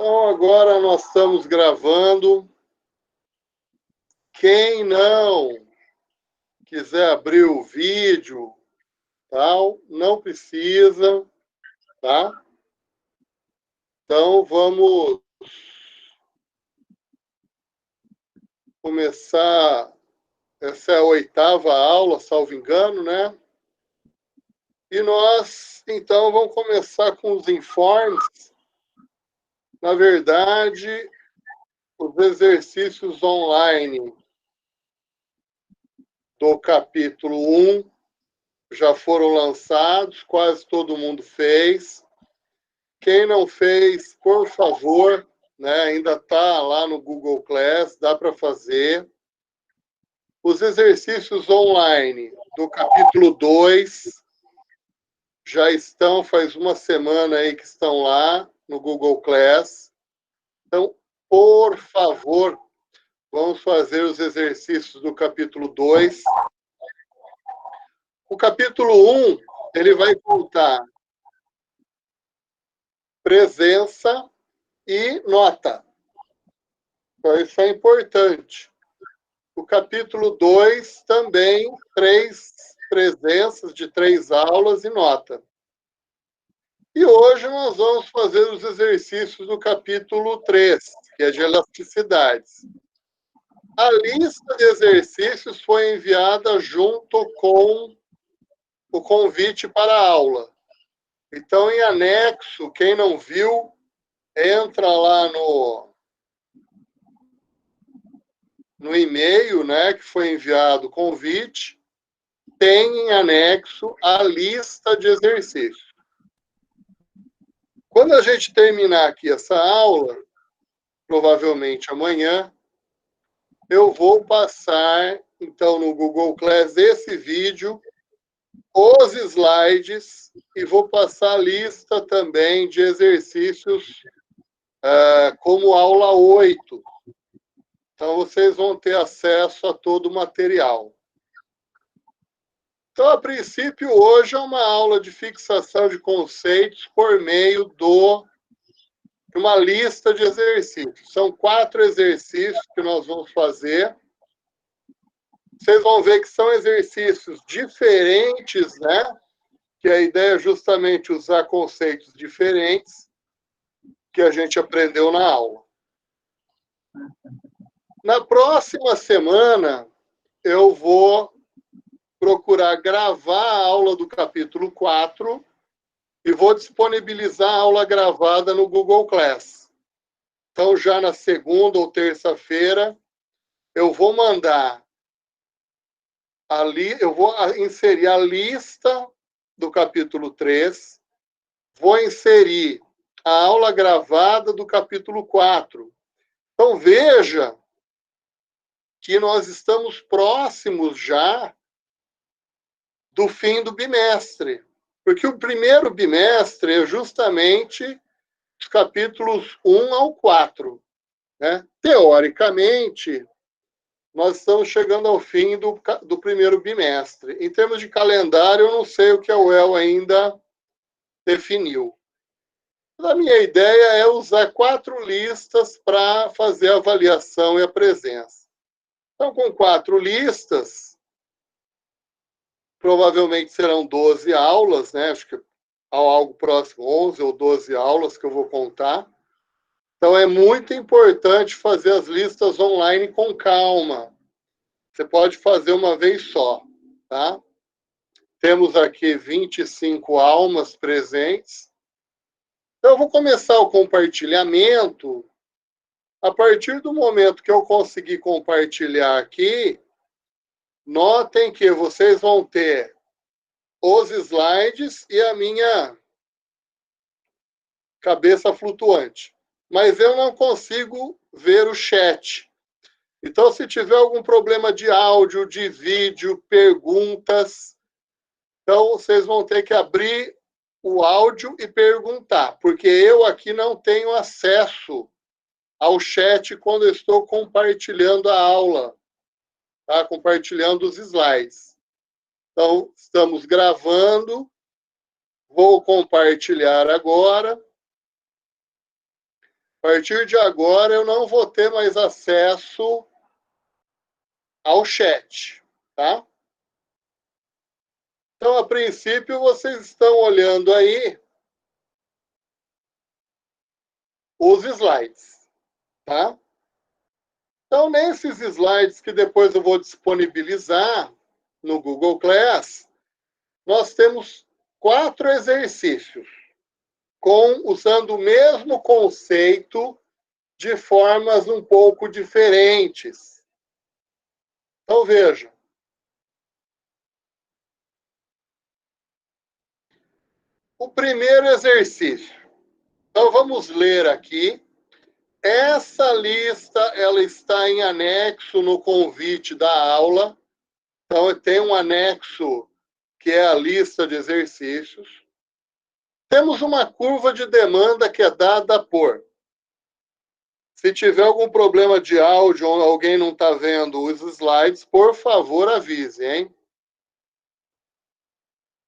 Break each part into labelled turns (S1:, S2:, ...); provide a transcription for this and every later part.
S1: Então, agora nós estamos gravando. Quem não quiser abrir o vídeo, tal, não precisa, tá? Então, vamos começar. Essa é a 8ª aula, salvo engano, né? E nós, então, vamos começar com os informes. Na verdade, os exercícios online do capítulo 1 já foram lançados, quase todo mundo fez. Quem não fez, por favor, né, ainda está lá no Google Class, dá para fazer. Os exercícios online do capítulo 2 já estão, faz uma semana aí que estão lá no Google Class. Então, por favor, vamos fazer os exercícios do capítulo 2. O capítulo 1, ele vai contar presença e nota. Então, isso é importante. O capítulo 2 também, 3 presenças de 3 aulas e nota. E hoje nós vamos fazer os exercícios do capítulo 3, que é de elasticidades. A lista de exercícios foi enviada junto com o convite para a aula. Então, em anexo, quem não viu, entra lá no e-mail, né, que foi enviado o convite, tem em anexo a lista de exercícios. Quando a gente terminar aqui essa aula, provavelmente amanhã, eu vou passar, então, no Google Class esse vídeo, os slides, e vou passar a lista também de exercícios como aula 8. Então, vocês vão ter acesso a todo o material. Então, a princípio, hoje é uma aula de fixação de conceitos por meio de uma lista de exercícios. São 4 exercícios que nós vamos fazer. Vocês vão ver que são exercícios diferentes, né? Que a ideia é justamente usar conceitos diferentes que a gente aprendeu na aula. Na próxima semana, eu vou procurar gravar a aula do capítulo 4 e vou disponibilizar a aula gravada no Google Class. Então, já na segunda ou terça-feira, eu vou mandar ali, eu vou inserir a lista do capítulo 3, vou inserir a aula gravada do capítulo 4. Então, veja que nós estamos próximos já do fim do bimestre, porque o primeiro bimestre é justamente os capítulos 1 ao 4. Né? Teoricamente, nós estamos chegando ao fim do primeiro bimestre. Em termos de calendário, eu não sei o que a UEL ainda definiu. A minha ideia é usar 4 listas para fazer a avaliação e a presença. Então, com 4 listas, provavelmente serão 12 aulas, né? Acho que algo próximo, 11 ou 12 aulas que eu vou contar. Então, é muito importante fazer as listas online com calma. Você pode fazer uma vez só, tá? Temos aqui 25 almas presentes. Então, eu vou começar o compartilhamento. A partir do momento que eu conseguir compartilhar aqui, notem que vocês vão ter os slides e a minha cabeça flutuante. Mas eu não consigo ver o chat. Então, se tiver algum problema de áudio, de vídeo, perguntas, então vocês vão ter que abrir o áudio e perguntar, porque eu aqui não tenho acesso ao chat quando eu estou compartilhando a aula, tá? Compartilhando os slides. Então, estamos gravando, vou compartilhar agora. A partir de agora, eu não vou ter mais acesso ao chat, tá? Então, a princípio, vocês estão olhando aí os slides, tá? Então, nesses slides que depois eu vou disponibilizar no Google Class, nós temos 4 exercícios usando o mesmo conceito de formas um pouco diferentes. Então, veja. O primeiro exercício. Então, vamos ler aqui. Essa lista, ela está em anexo no convite da aula. Então, tem um anexo que é a lista de exercícios. Temos uma curva de demanda que é dada por. Se tiver algum problema de áudio ou alguém não está vendo os slides, por favor, avise, hein?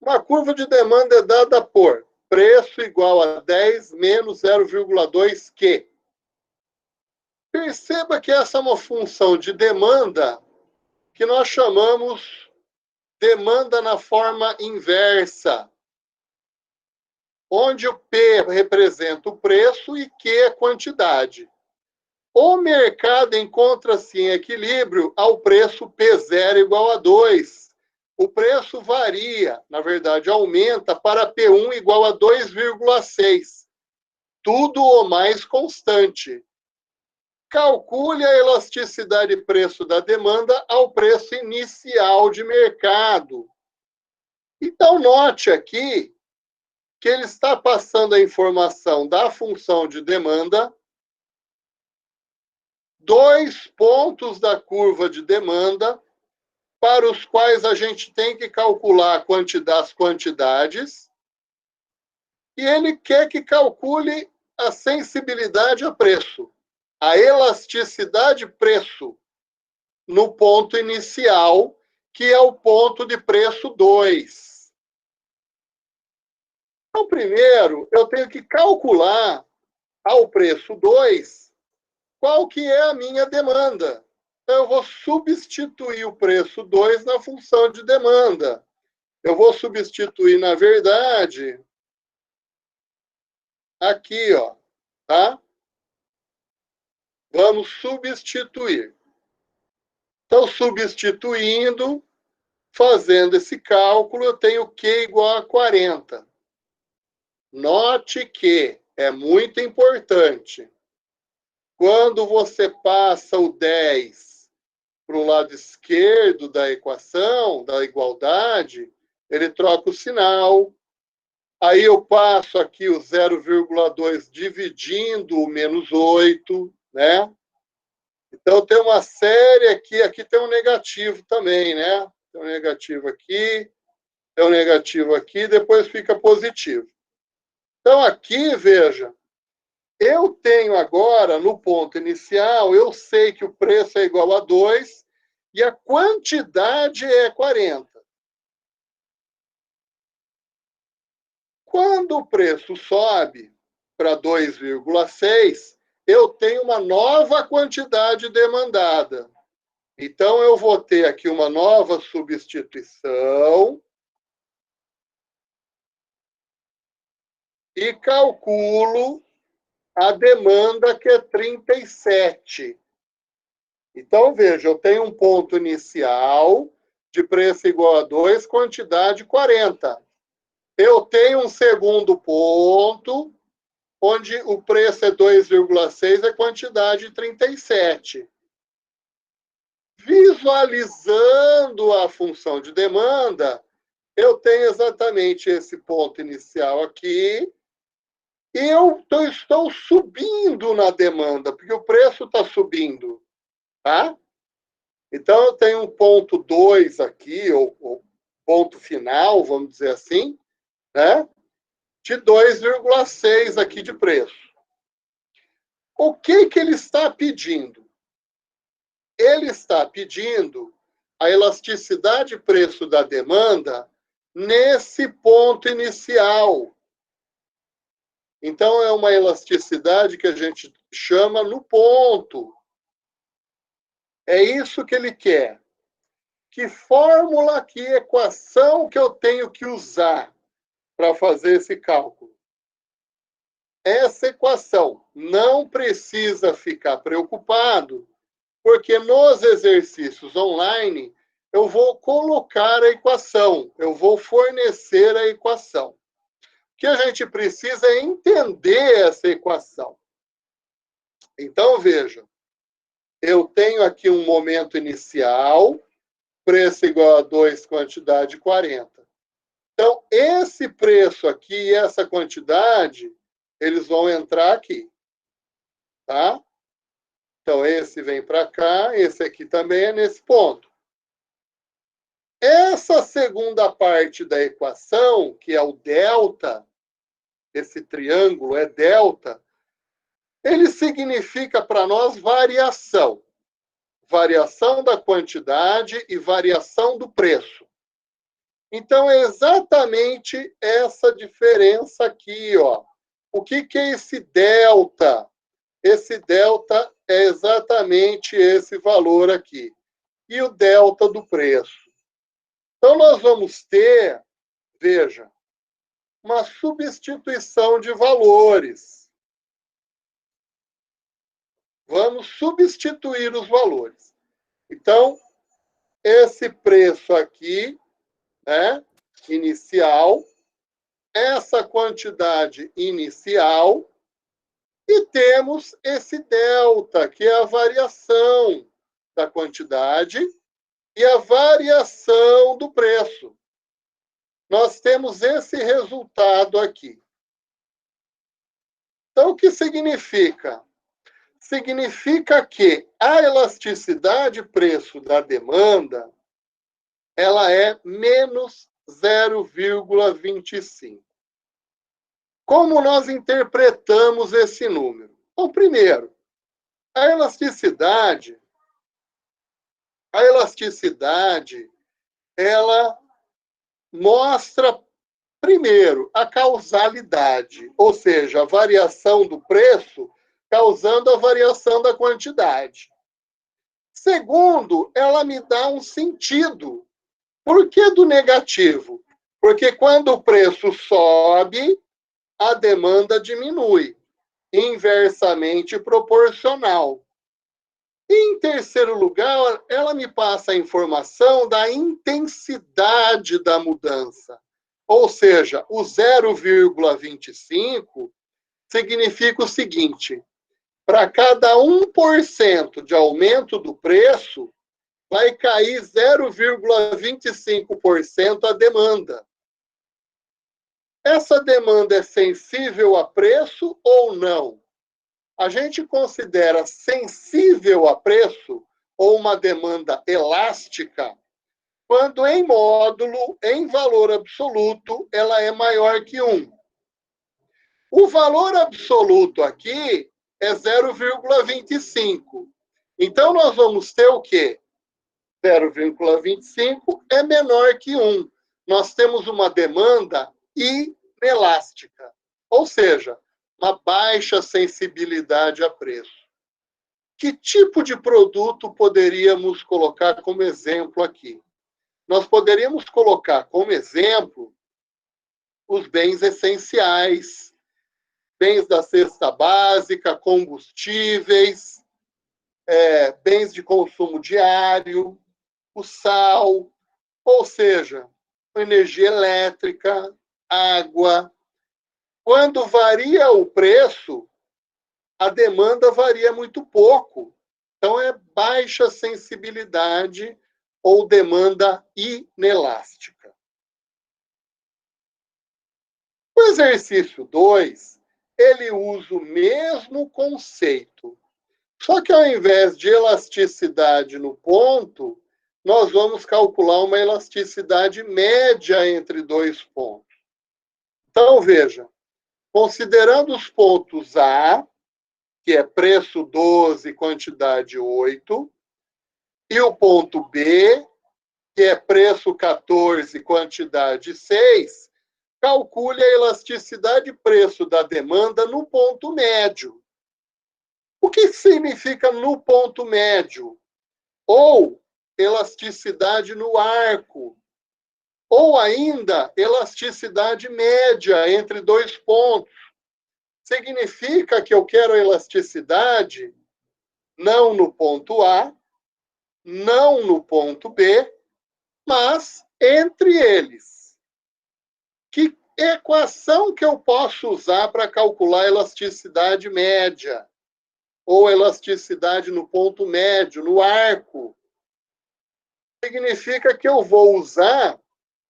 S1: Uma curva de demanda é dada por preço igual a 10 menos 0,2 Q. Perceba que essa é uma função de demanda que nós chamamos demanda na forma inversa, onde o P representa o preço e Q é quantidade. O mercado encontra-se em equilíbrio ao preço P0 igual a 2. O preço varia, na verdade, aumenta para P1 igual a 2,6. Tudo o mais constante. Calcule a elasticidade de preço da demanda ao preço inicial de mercado. Então, note aqui que ele está passando a informação da função de demanda, 2 pontos da curva de demanda, para os quais a gente tem que calcular as quantidades, e ele quer que calcule a sensibilidade a preço, a elasticidade preço, no ponto inicial, que é o ponto de preço 2. Então, primeiro, eu tenho que calcular ao preço 2 qual que é a minha demanda. Então, eu vou substituir o preço 2 na função de demanda. Eu vou substituir, na verdade, aqui, ó, tá? Vamos substituir. Então, substituindo, fazendo esse cálculo, eu tenho Q igual a 40. Note que é muito importante. Quando você passa o 10 para o lado esquerdo da equação, da igualdade, ele troca o sinal. Aí eu passo aqui o 0,2 dividindo o menos 8, né? Então, tem uma série aqui, aqui tem um negativo também, né? Tem um negativo aqui, tem um negativo aqui, depois fica positivo. Então, aqui, veja, eu tenho agora, no ponto inicial, eu sei que o preço é igual a 2 e a quantidade é 40. Quando o preço sobe para 2,6, eu tenho uma nova quantidade demandada. Então, eu vou ter aqui uma nova substituição e calculo a demanda, que é 37. Então, veja, eu tenho um ponto inicial de preço igual a 2, quantidade 40. Eu tenho um segundo ponto, onde o preço é 2,6, a quantidade 37. Visualizando a função de demanda, eu tenho exatamente esse ponto inicial aqui, e eu estou subindo na demanda, porque o preço está subindo, tá? Então, eu tenho um ponto 2 aqui, ou ponto final, vamos dizer assim, né? De 2,6 aqui de preço. O que ele está pedindo? Ele está pedindo a elasticidade preço da demanda nesse ponto inicial. Então, é uma elasticidade que a gente chama no ponto. É isso que ele quer. Que fórmula, que equação que eu tenho que usar para fazer esse cálculo? Essa equação. Não precisa ficar preocupado, porque nos exercícios online eu vou colocar a equação, eu vou fornecer a equação. O que a gente precisa é entender essa equação. Então, veja, eu tenho aqui um momento inicial, preço igual a 2, quantidade 40. Então, esse preço aqui e essa quantidade, eles vão entrar aqui, tá? Então, esse vem para cá, esse aqui também é nesse ponto. Essa segunda parte da equação, que é o delta, esse triângulo é delta, ele significa para nós variação. Variação da quantidade e variação do preço. Então, é exatamente essa diferença aqui, ó. O que é esse delta? Esse delta é exatamente esse valor aqui. E o delta do preço. Então, nós vamos ter, veja, uma substituição de valores. Vamos substituir os valores. Então, esse preço aqui, né, inicial, essa quantidade inicial, e temos esse delta, que é a variação da quantidade e a variação do preço. Nós temos esse resultado aqui. Então, o que significa? Significa que a elasticidade preço da demanda, ela é menos 0,25. Como nós interpretamos esse número? Então, primeiro, a elasticidade, ela mostra, primeiro, a causalidade, ou seja, a variação do preço causando a variação da quantidade. Segundo, ela me dá um sentido. Por que do negativo? Porque quando o preço sobe, a demanda diminui, inversamente proporcional. Em terceiro lugar, ela me passa a informação da intensidade da mudança. Ou seja, o 0,25 significa o seguinte: para cada 1% de aumento do preço, vai cair 0,25% a demanda. Essa demanda é sensível a preço ou não? A gente considera sensível a preço ou uma demanda elástica quando em módulo, em valor absoluto, ela é maior que 1. O valor absoluto aqui é 0,25. Então, nós vamos ter o quê? 0,25 é menor que 1. Nós temos uma demanda inelástica, ou seja, uma baixa sensibilidade a preço. Que tipo de produto poderíamos colocar como exemplo aqui? Nós poderíamos colocar como exemplo os bens essenciais, bens da cesta básica, combustíveis, bens de consumo diário, o sal, ou seja, energia elétrica, água. Quando varia o preço, a demanda varia muito pouco. Então, é baixa sensibilidade ou demanda inelástica. O exercício 2, ele usa o mesmo conceito. Só que ao invés de elasticidade no ponto, nós vamos calcular uma elasticidade média entre dois pontos. Então, veja, considerando os pontos A, que é preço 12, quantidade 8, e o ponto B, que é preço 14, quantidade 6, calcule a elasticidade preço da demanda no ponto médio. O que significa no ponto médio? Ou elasticidade no arco, ou ainda elasticidade média entre dois pontos. Significa que eu quero elasticidade não no ponto A, não no ponto B, mas entre eles. Que equação que eu posso usar para calcular a elasticidade média? Ou elasticidade no ponto médio, no arco? Significa que eu vou usar,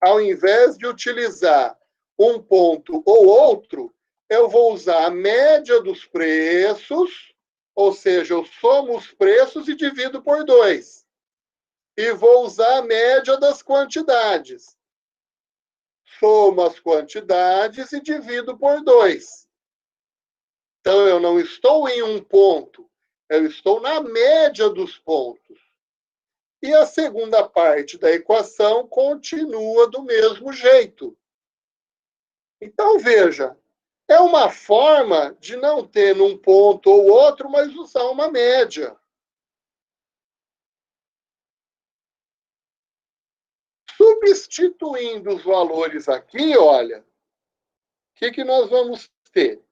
S1: ao invés de utilizar um ponto ou outro, eu vou usar a média dos preços, ou seja, eu somo os preços e divido por 2. E vou usar a média das quantidades. Somo as quantidades e divido por 2. Então, eu não estou em um ponto, eu estou na média dos pontos. E a segunda parte da equação continua do mesmo jeito. Então, veja, é uma forma de não ter num ponto ou outro, mas usar uma média. Substituindo os valores aqui, olha, o que nós vamos ter?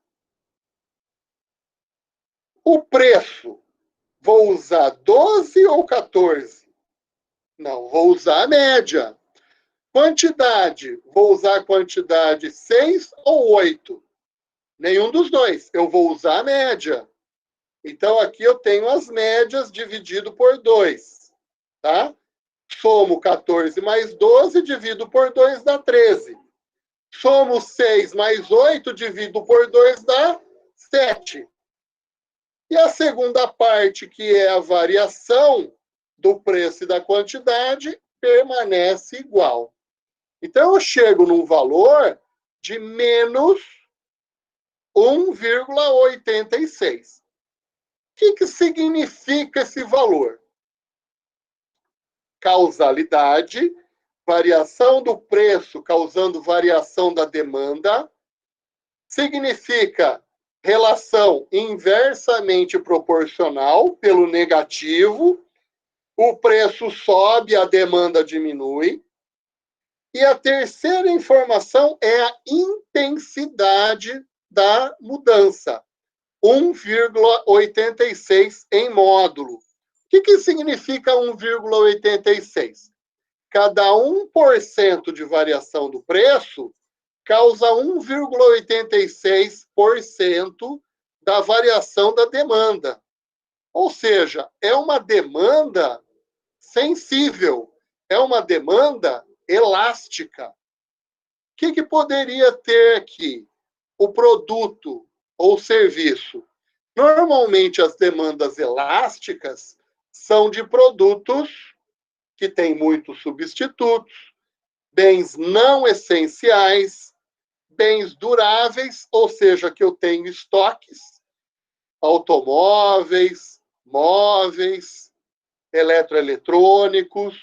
S1: O preço, vou usar 12 ou 14? Não, vou usar a média. Quantidade, vou usar a quantidade 6 ou 8? Nenhum dos dois, eu vou usar a média. Então, aqui eu tenho as médias dividido por 2, tá? Somo 14 mais 12, divido por 2, dá 13. Somo 6 mais 8, divido por 2, dá 7. E a segunda parte, que é a variação do preço e da quantidade, permanece igual. Então, eu chego num valor de menos 1,86. O que significa esse valor? Causalidade, variação do preço causando variação da demanda, significa relação inversamente proporcional pelo negativo, o preço sobe, a demanda diminui. E a terceira informação é a intensidade da mudança, 1,86 em módulo. O que significa 1,86? Cada 1% de variação do preço causa 1,86% da variação da demanda. Ou seja, é uma demanda sensível, é uma demanda elástica. O que poderia ter aqui? O produto ou serviço. Normalmente, as demandas elásticas são de produtos que têm muitos substitutos, bens não essenciais, bens duráveis, ou seja, que eu tenho estoques, automóveis, móveis, eletroeletrônicos.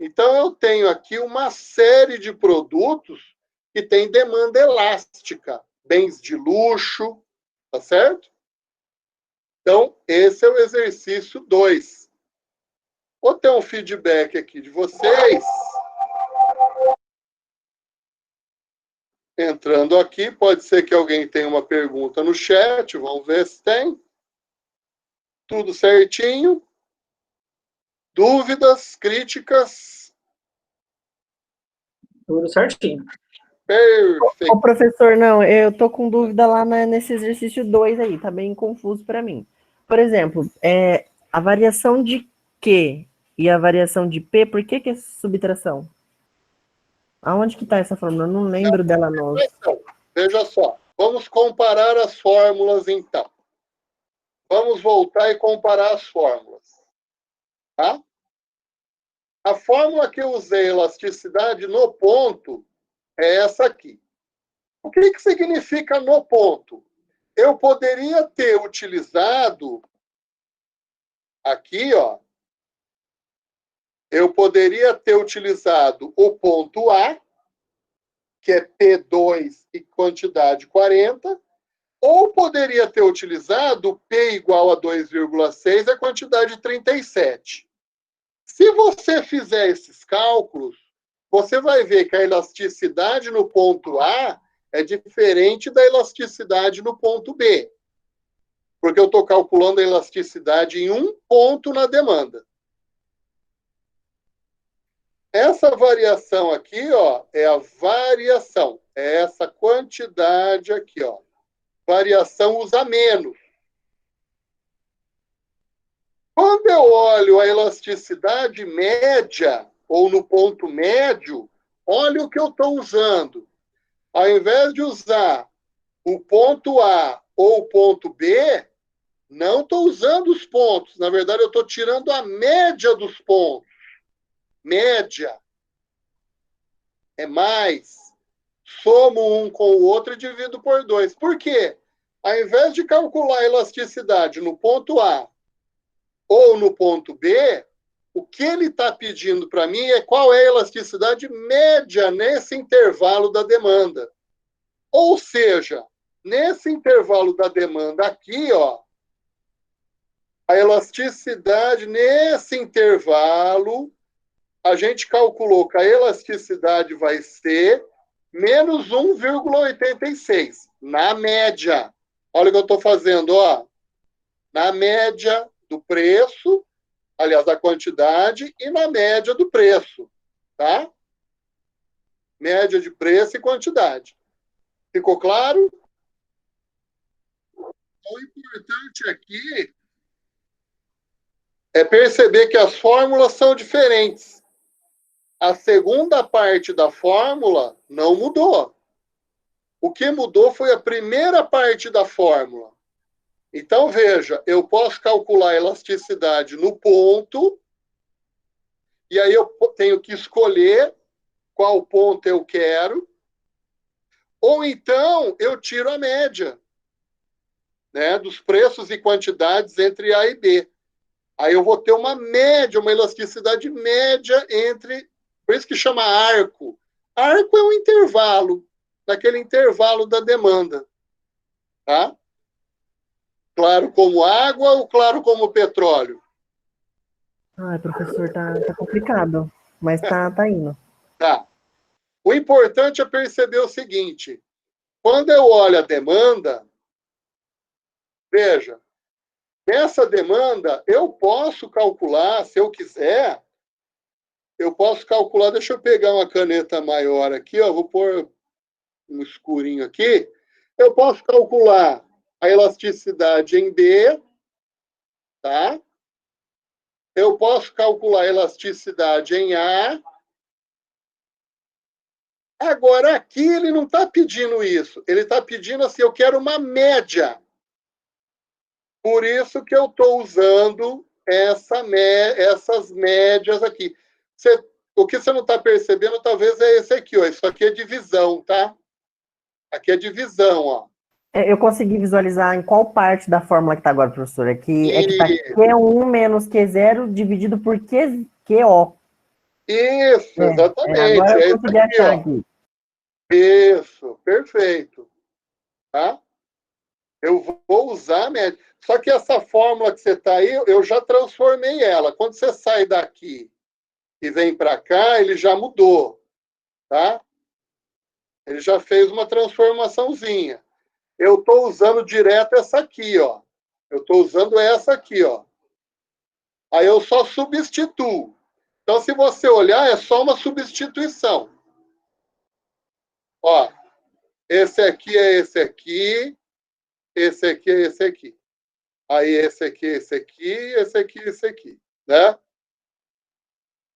S1: Então, eu tenho aqui uma série de produtos que têm demanda elástica, bens de luxo, tá certo? Então, esse é o exercício 2. Vou ter um feedback aqui de vocês. Entrando aqui, pode ser que alguém tenha uma pergunta no chat, vamos ver se tem. Tudo certinho? Dúvidas, críticas?
S2: Tudo certinho.
S1: Perfeito.
S3: Ô, professor, não, eu tô com dúvida lá nesse exercício 2 aí, tá bem confuso para mim. Por exemplo, a variação de Q e a variação de P, por que é subtração? Aonde que está essa fórmula? Eu não lembro dela não.
S1: Veja só, vamos comparar as fórmulas então. Vamos voltar e comparar as fórmulas. Tá? A fórmula que eu usei, elasticidade no ponto, é essa aqui. O que significa no ponto? Eu poderia ter utilizado aqui, ó. Eu poderia ter utilizado o ponto A, que é P2 e quantidade 40, Ou poderia ter utilizado P igual a 2,6, a quantidade 37. Se você fizer esses cálculos, você vai ver que a elasticidade no ponto A é diferente da elasticidade no ponto B. Porque eu estou calculando a elasticidade em um ponto na demanda. Essa variação aqui, ó, é a variação. É essa quantidade aqui, ó. Variação usa menos. Quando eu olho a elasticidade média, ou no ponto médio, olha o que eu estou usando. Ao invés de usar o ponto A ou o ponto B, não estou usando os pontos. Na verdade, eu estou tirando a média dos pontos. Média. É mais. Somo um com o outro e divido por 2. Por quê? Ao invés de calcular a elasticidade no ponto A ou no ponto B, o que ele está pedindo para mim é qual é a elasticidade média nesse intervalo da demanda. Ou seja, nesse intervalo da demanda aqui, ó, a elasticidade nesse intervalo, a gente calculou que a elasticidade vai ser menos 1,86, na média. Olha o que eu estou fazendo, ó. Na média do preço, aliás, da quantidade, e na média do preço, tá? Média de preço e quantidade. Ficou claro? O importante aqui é perceber que as fórmulas são diferentes. A segunda parte da fórmula não mudou. O que mudou foi a primeira parte da fórmula. Então, veja, eu posso calcular a elasticidade no ponto, e aí eu tenho que escolher qual ponto eu quero, ou então eu tiro a média, né, dos preços e quantidades entre A e B. Aí eu vou ter uma média, uma elasticidade média entre... Por isso que chama arco. Arco é um intervalo, naquele intervalo da demanda. Tá? Claro como água ou claro como petróleo?
S3: Ai, professor, tá complicado, mas tá indo.
S1: Tá. O importante é perceber o seguinte: quando eu olho a demanda, veja, nessa demanda eu posso calcular, se eu quiser, eu posso calcular, deixa eu pegar uma caneta maior aqui, ó, vou pôr um escurinho aqui, eu posso calcular a elasticidade em B, tá? Eu posso calcular a elasticidade em A. Agora, aqui ele não está pedindo isso. Ele está pedindo assim, eu quero uma média. Por isso que eu estou usando essas médias aqui. O que você não está percebendo, talvez, é esse aqui, ó. Isso aqui é divisão, tá? Aqui é divisão, ó.
S3: Eu consegui visualizar em qual parte da fórmula que está agora, professor. É que tá
S1: E...
S3: Q1 menos Q0 dividido por QO.
S1: Isso, exatamente.
S3: Agora eu
S1: É isso
S3: consegui
S1: aqui,
S3: achar
S1: ó.
S3: aqui.
S1: Isso, perfeito. Tá? Eu vou usar a média. Só que essa fórmula que você está aí, eu já transformei ela. Quando você sai daqui e vem para cá, ele já mudou. Tá? Ele já fez uma transformaçãozinha. Eu estou usando direto essa aqui, ó. Eu estou usando essa aqui, ó. Aí eu só substituo. Então, se você olhar, é só uma substituição. Ó, esse aqui é esse aqui, esse aqui é esse aqui. Aí esse aqui, esse aqui, esse aqui, esse aqui, né?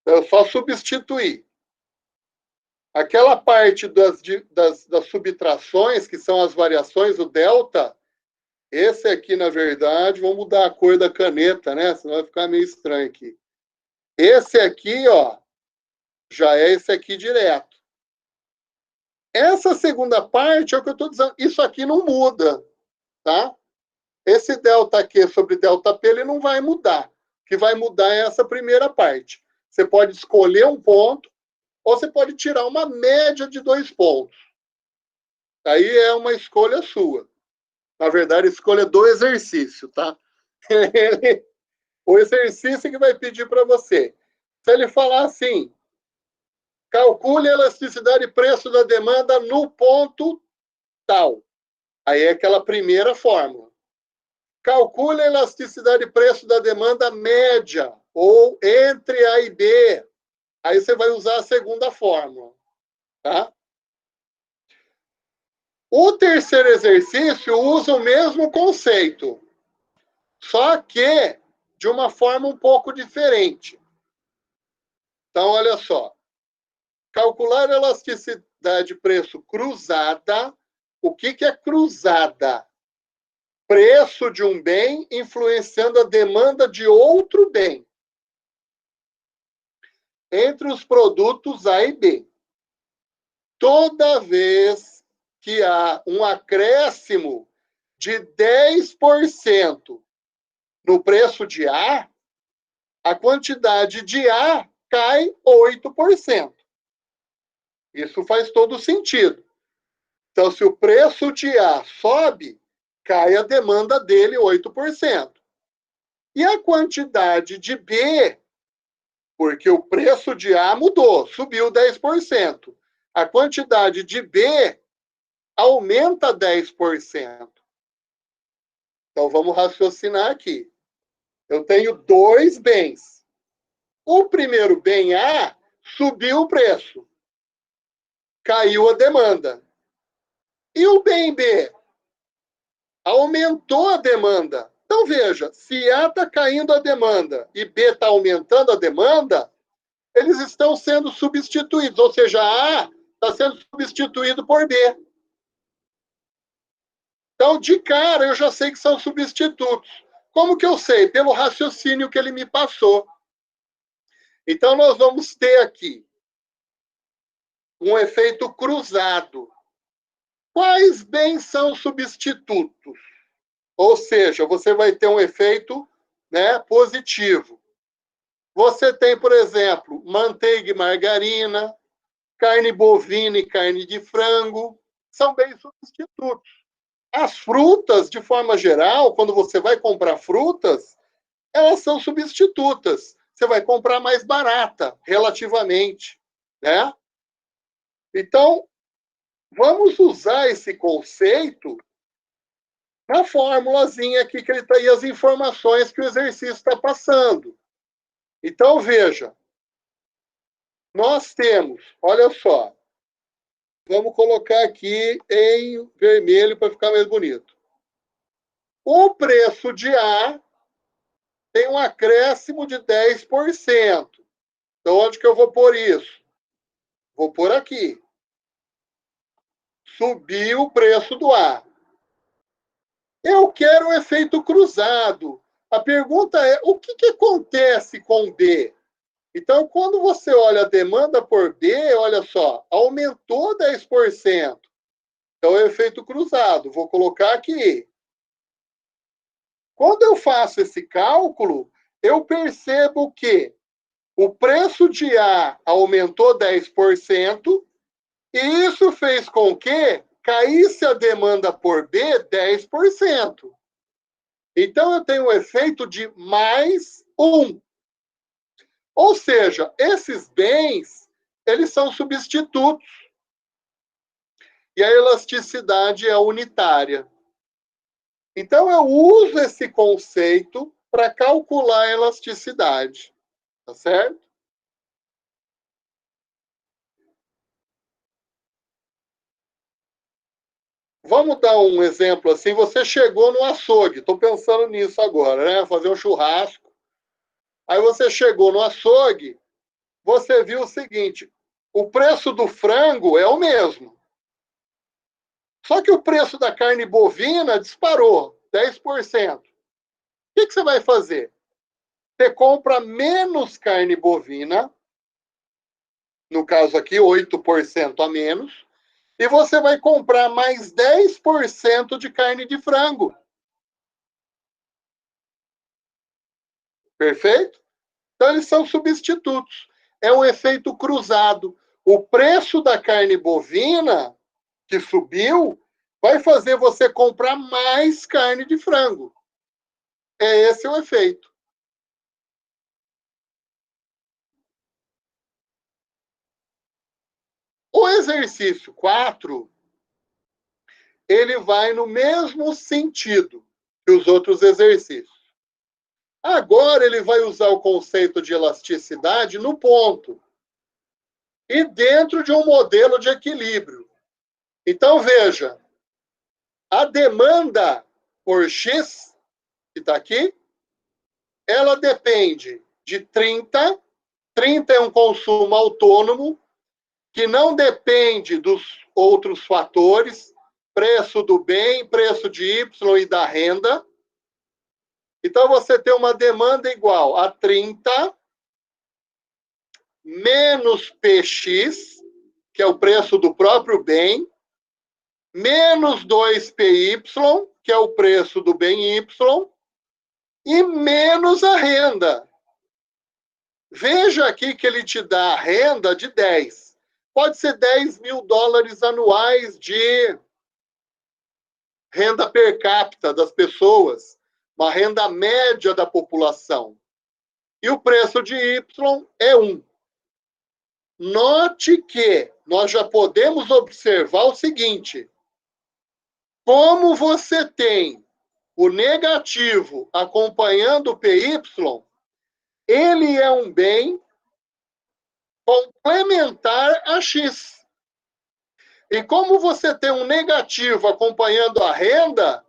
S1: Eu só substituir. Aquela parte das subtrações, que são as variações, o delta, esse aqui, na verdade, vamos mudar a cor da caneta, né? Senão vai ficar meio estranho aqui. Esse aqui, ó, já é esse aqui direto. Essa segunda parte é o que eu estou dizendo. Isso aqui não muda, tá? Esse delta Q sobre delta P, ele não vai mudar. O que vai mudar é essa primeira parte. Você pode escolher um ponto, ou você pode tirar uma média de 2 pontos. Aí é uma escolha sua. Na verdade, escolha do exercício, tá? O exercício que vai pedir para você. Se ele falar assim, calcule a elasticidade e preço da demanda no ponto tal. Aí é aquela primeira fórmula. Calcule a elasticidade e preço da demanda média, ou entre A e B. Aí você vai usar a segunda fórmula. Tá? O terceiro exercício usa o mesmo conceito, só que de uma forma um pouco diferente. Então, olha só. Calcular a elasticidade preço cruzada. O que é cruzada? Preço de um bem influenciando a demanda de outro bem entre os produtos A e B. Toda vez que há um acréscimo de 10% no preço de A, a quantidade de A cai 8%. Isso faz todo sentido. Então, se o preço de A sobe, cai a demanda dele 8%. E a quantidade de B, porque o preço de A mudou, subiu 10%. A quantidade de B aumenta 10%. Então, vamos raciocinar aqui. Eu tenho dois bens. O primeiro bem A subiu o preço, caiu a demanda. E o bem B aumentou a demanda. Então, veja, se A está caindo a demanda e B está aumentando a demanda, eles estão sendo substituídos, ou seja, A está sendo substituído por B. Então, de cara, eu já sei que são substitutos. Como que eu sei? Pelo raciocínio que ele me passou. Então, nós vamos ter aqui um efeito cruzado. Quais bens são substitutos? Ou seja, você vai ter um efeito, né, positivo. Você tem, por exemplo, manteiga e margarina, carne bovina e carne de frango, são bens substitutos. As frutas, de forma geral, quando você vai comprar frutas, elas são substitutas. Você vai comprar mais barata, relativamente, né? Então, vamos usar esse conceito na formulazinha aqui que ele está aí, as informações que o exercício está passando. Então, veja, nós temos, olha só, vamos colocar aqui em vermelho para ficar mais bonito. O preço de A tem um acréscimo de 10%. Então, onde que eu vou pôr isso? Vou pôr aqui. Subiu o preço do A. Eu quero um efeito cruzado. A pergunta é, o que acontece com B? Então, quando você olha a demanda por B, olha só, aumentou 10%. Então, é o efeito cruzado. Vou colocar aqui. Quando eu faço esse cálculo, eu percebo que o preço de A aumentou 10%, e isso fez com que caísse a demanda por B 10%. Então, eu tenho um efeito de mais 1. Ou seja, esses bens, eles são substitutos. E a elasticidade é unitária. Então, eu uso esse conceito para calcular a elasticidade. Tá certo? Vamos dar um exemplo assim. Você chegou no açougue. Estou pensando nisso agora, né? Fazer um churrasco. Aí você chegou no açougue, você viu o seguinte, o preço do frango é o mesmo. Só que o preço da carne bovina disparou 10%. O que você vai fazer? Você compra menos carne bovina, no caso aqui 8% a menos, e você vai comprar mais 10% de carne de frango. Perfeito? Então, eles são substitutos. É um efeito cruzado. O preço da carne bovina, que subiu, vai fazer você comprar mais carne de frango. É esse o efeito. O exercício 4, ele vai no mesmo sentido que os outros exercícios. Agora ele vai usar o conceito de elasticidade no ponto e dentro de um modelo de equilíbrio. Então, veja, a demanda por X, que está aqui, ela depende de 30. 30 é um consumo autônomo, que não depende dos outros fatores, preço do bem, preço de Y e da renda. Então, você tem uma demanda igual a 30 menos PX, que é o preço do próprio bem, menos 2PY, que é o preço do bem Y, e menos a renda. Veja aqui que ele te dá a renda de 10. Pode ser 10 mil dólares anuais de renda per capita das pessoas, uma renda média da população. E o preço de Y é 1. Note que nós já podemos observar o seguinte: como você tem o negativo acompanhando o PY, ele é um bem complementar a X. E como você tem um negativo acompanhando a renda,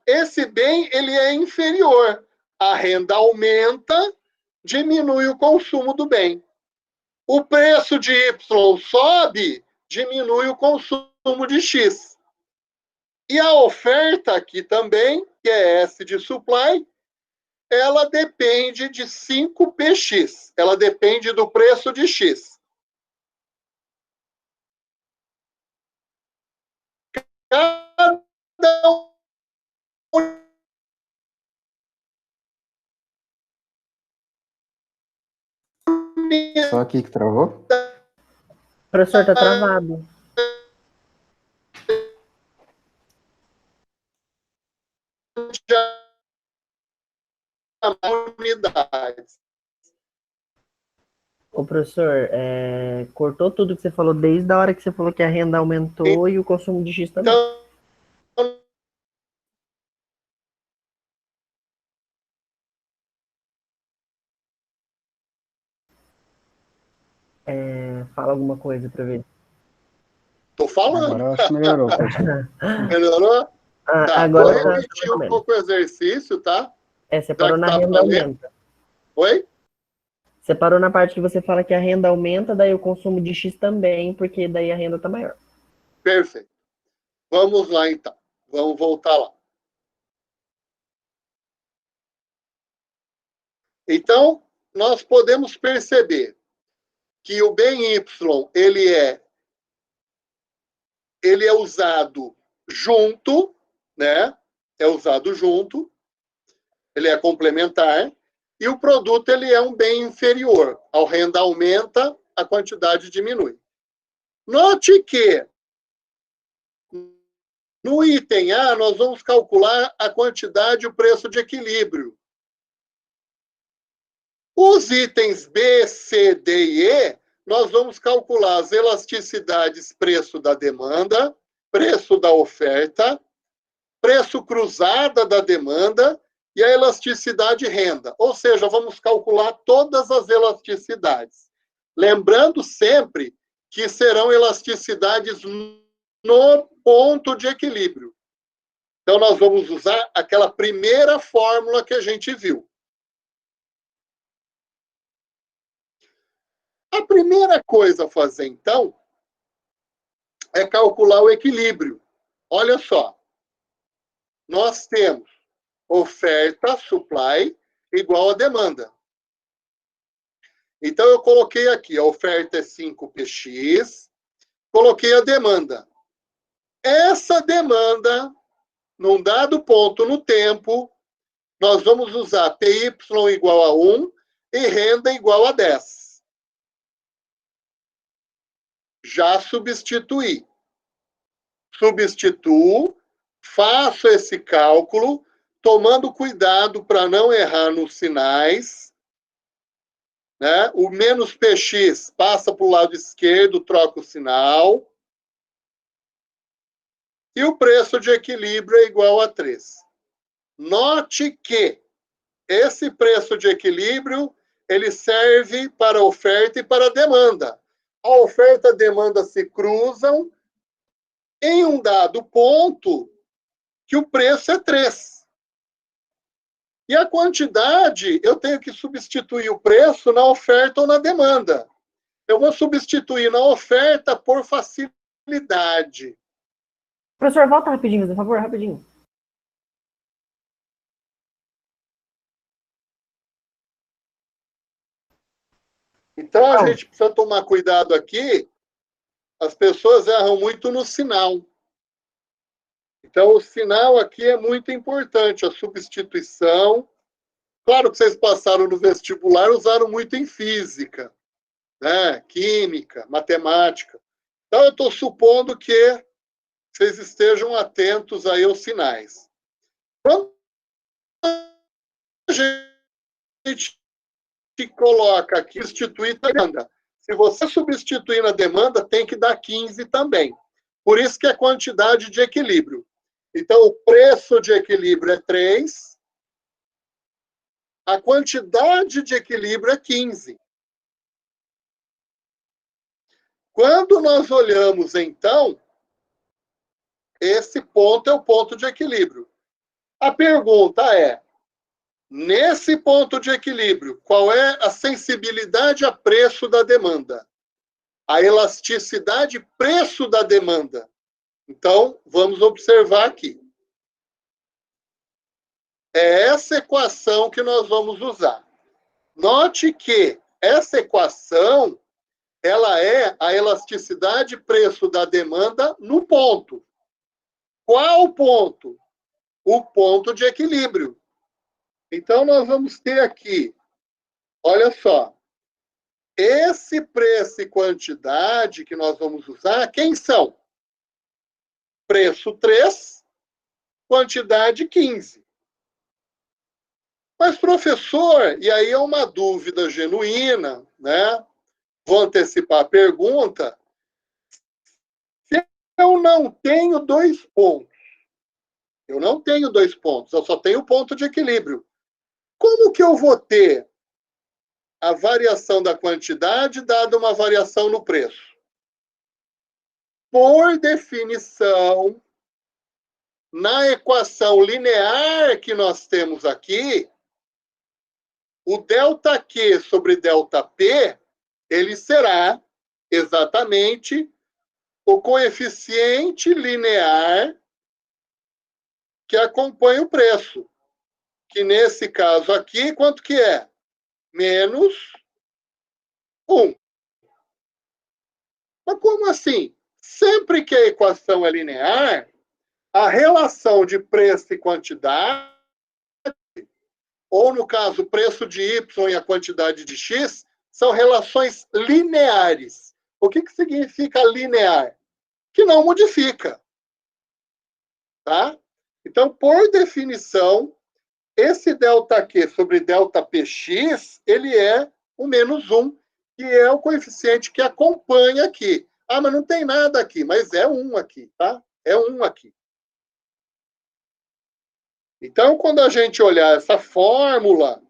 S1: esse bem ele é inferior. A renda aumenta, diminui o consumo do bem. O preço de Y sobe, diminui o consumo de X. E a oferta aqui também, que é S de supply, ela depende de 5PX. Ela depende do preço de X. Cada
S2: Só aqui que travou?
S3: O professor tá travado.
S1: unidades.
S3: Ô, professor, cortou tudo que você falou desde a hora que você falou que a renda aumentou e o consumo de X também.
S1: Então,
S3: Fala alguma coisa para ver.
S1: tô falando.
S2: Agora eu acho que melhorou, pode falar.
S1: Melhorou? Tá,
S3: Agora
S1: vou
S3: tá
S1: repetir um
S3: menos.
S1: pouco o exercício, tá?
S3: Você parou
S1: Já
S3: na
S1: que tá
S3: renda
S1: valendo.
S3: aumenta.
S1: Oi?
S3: Você parou na parte que você fala que a renda aumenta, daí o consumo de X também, porque daí a renda tá maior.
S1: Perfeito. Vamos lá, então. Vamos voltar lá. Então, nós podemos perceber que o bem Y, ele é usado junto, né? É usado junto, ele é complementar, e o produto ele é um bem inferior. A renda aumenta, a quantidade diminui. Note que no item A, nós vamos calcular a quantidade e o preço de equilíbrio. Os itens B, C, D e E, nós vamos calcular as elasticidades preço da demanda, preço da oferta, preço cruzada da demanda e a elasticidade renda. Ou seja, vamos calcular todas as elasticidades. Lembrando sempre que serão elasticidades no ponto de equilíbrio. Então, nós vamos usar aquela primeira fórmula que a gente viu. A primeira coisa a fazer, então, é calcular o equilíbrio. Olha só. Nós temos oferta, supply, igual a demanda. Então, eu coloquei aqui, a oferta é 5PX, coloquei a demanda. Essa demanda, num dado ponto no tempo, nós vamos usar PY igual a 1 e renda igual a 10. Já substituí. substituo, faço esse cálculo, tomando cuidado para não errar nos sinais, né? O menos PX passa para o lado esquerdo, troca o sinal. E o preço de equilíbrio é igual a 3. Note que esse preço de equilíbrio ele serve para oferta e para demanda. A oferta e a demanda se cruzam em um dado ponto que o preço é 3. E a quantidade, eu tenho que substituir o preço na oferta ou na demanda. Eu vou substituir na oferta por facilidade.
S3: Professor, volta rapidinho, por favor, rapidinho.
S1: Então, a gente precisa tomar cuidado aqui. As pessoas erram muito no sinal. Então, o sinal aqui é muito importante, a substituição. Claro que vocês passaram no vestibular, usaram muito em física, né? Química, matemática. Então, eu estou supondo que vocês estejam atentos aí aos sinais. Quando a gente coloca aqui, substituir a demanda. Se você substituir na demanda, tem que dar 15 também. Por isso que é quantidade de equilíbrio. Então, o preço de equilíbrio é 3, a quantidade de equilíbrio é 15. Quando nós olhamos, então, esse ponto é o ponto de equilíbrio. A pergunta é, nesse ponto de equilíbrio, qual é a sensibilidade a preço da demanda? A elasticidade preço da demanda. Então, vamos observar aqui. É essa equação que nós vamos usar. Note que essa equação, ela é a elasticidade preço da demanda no ponto. Qual ponto? O ponto de equilíbrio. Então, nós vamos ter aqui, olha só, esse preço e quantidade que nós vamos usar, quem são? Preço 3, quantidade 15. Mas, professor, e aí é uma dúvida genuína, né? Vou antecipar a pergunta. Se eu não tenho 2 pontos, eu não tenho 2 pontos, eu só tenho ponto de equilíbrio. Como que eu vou ter a variação da quantidade dada uma variação no preço? Por definição, na equação linear que nós temos aqui, o ΔQ sobre ΔP, ele será exatamente o coeficiente linear que acompanha o preço. Que nesse caso aqui, quanto que é? Menos 1. Mas como assim? Sempre que a equação é linear, a relação de preço e quantidade, ou no caso, preço de Y e a quantidade de X, são relações lineares. O que significa linear? Que não modifica. Tá? Então, por definição, esse ΔQ sobre ΔPx, ele é o menos 1, que é o coeficiente que acompanha aqui. Ah, mas não tem nada aqui, mas é 1 aqui, tá? É 1 aqui. Então, quando a gente olhar essa fórmula,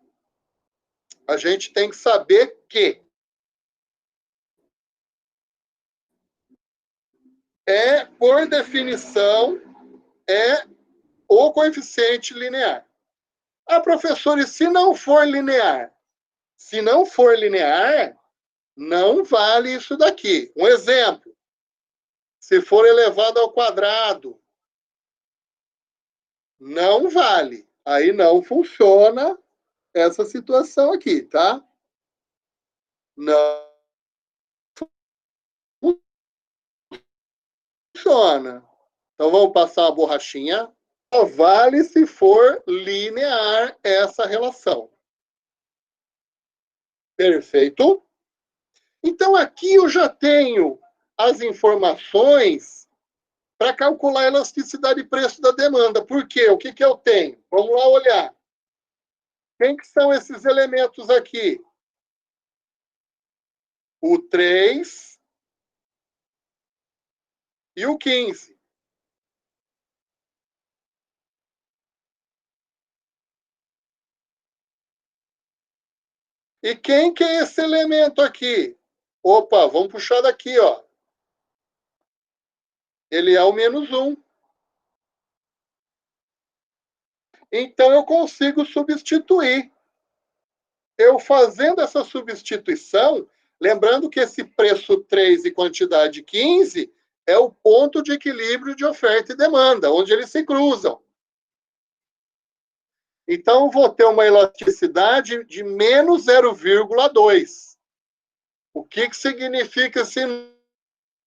S1: a gente tem que saber que por definição, é o coeficiente linear. Ah, professor, e se não for linear? Se não for linear, não vale isso daqui. Um exemplo, se for elevado ao quadrado, não vale. Aí não funciona essa situação aqui, tá? Não funciona. Então, vamos passar a borrachinha. Só vale se for linear essa relação. Perfeito? Então, aqui eu já tenho as informações para calcular a elasticidade de preço da demanda. Por quê? O que eu tenho? Vamos lá olhar. Quem que são esses elementos aqui? O 3 e o 15. E quem que é esse elemento aqui? Opa, vamos puxar daqui, ó. Ele é o -1. Então, eu consigo substituir. Eu fazendo essa substituição, lembrando que esse preço 3 e quantidade 15 é o ponto de equilíbrio de oferta e demanda, onde eles se cruzam. Então, eu vou ter uma elasticidade de menos 0,2. O que significa esse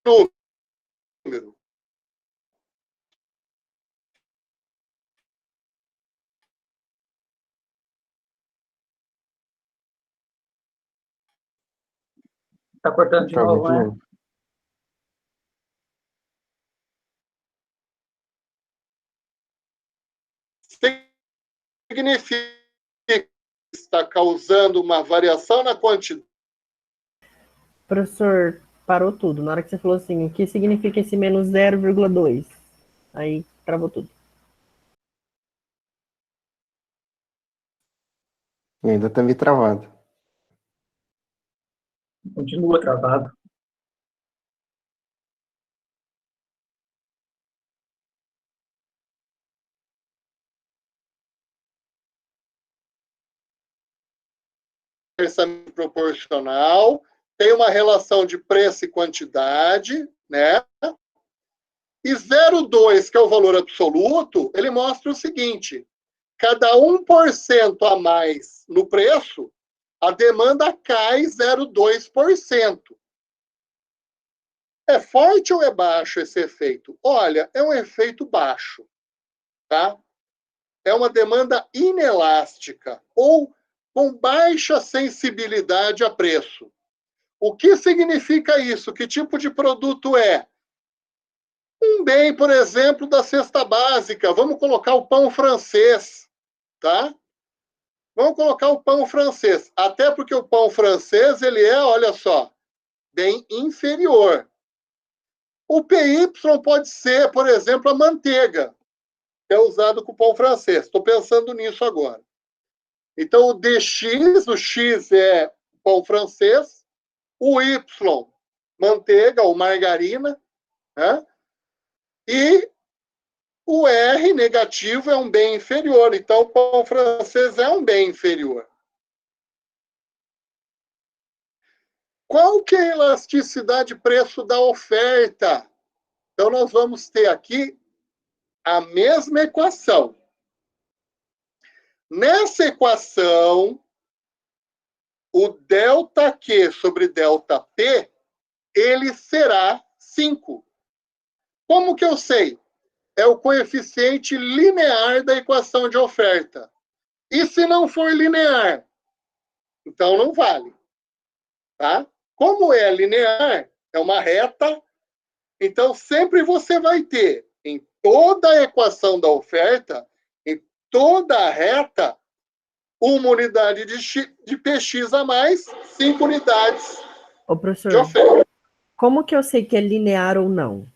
S1: número?
S4: Tá cortando de novo, né?
S1: Significa que está causando uma variação na quantidade.
S3: Professor, parou tudo. Na hora que você falou assim, o que significa esse menos 0,2? Aí travou tudo.
S2: E ainda tá meio travado.
S4: Continua travado.
S1: Proporcional, tem uma relação de preço e quantidade, né? E 0,2, que é o valor absoluto, ele mostra o seguinte: cada 1% a mais no preço, a demanda cai 0,2%. É forte ou é baixo esse efeito? Olha, é um efeito baixo, tá? É uma demanda inelástica ou com baixa sensibilidade a preço. O que significa isso? Que tipo de produto é? Um bem, por exemplo, da cesta básica. Vamos colocar o pão francês, tá? Vamos colocar o pão francês. Até porque o pão francês, ele é, olha só, bem inferior. O PY pode ser, por exemplo, a manteiga, que é usado com o pão francês. Estou pensando nisso agora. Então, o DX, o X é pão francês, o Y, manteiga ou margarina, né? E o R negativo é um bem inferior. Então, o pão francês é um bem inferior. Qual que é a elasticidade de preço da oferta? Então, nós vamos ter aqui a mesma equação. Nessa equação, o ΔQ sobre ΔP, ele será 5. Como que eu sei? É o coeficiente linear da equação de oferta. E se não for linear? Então não vale. Tá? Como é linear, é uma reta, então sempre você vai ter em toda a equação da oferta, em toda a reta, uma unidade de PX a mais, 5 unidades
S3: Ô,
S1: de
S3: professor,
S1: oferta.
S3: como que eu sei que é linear ou não?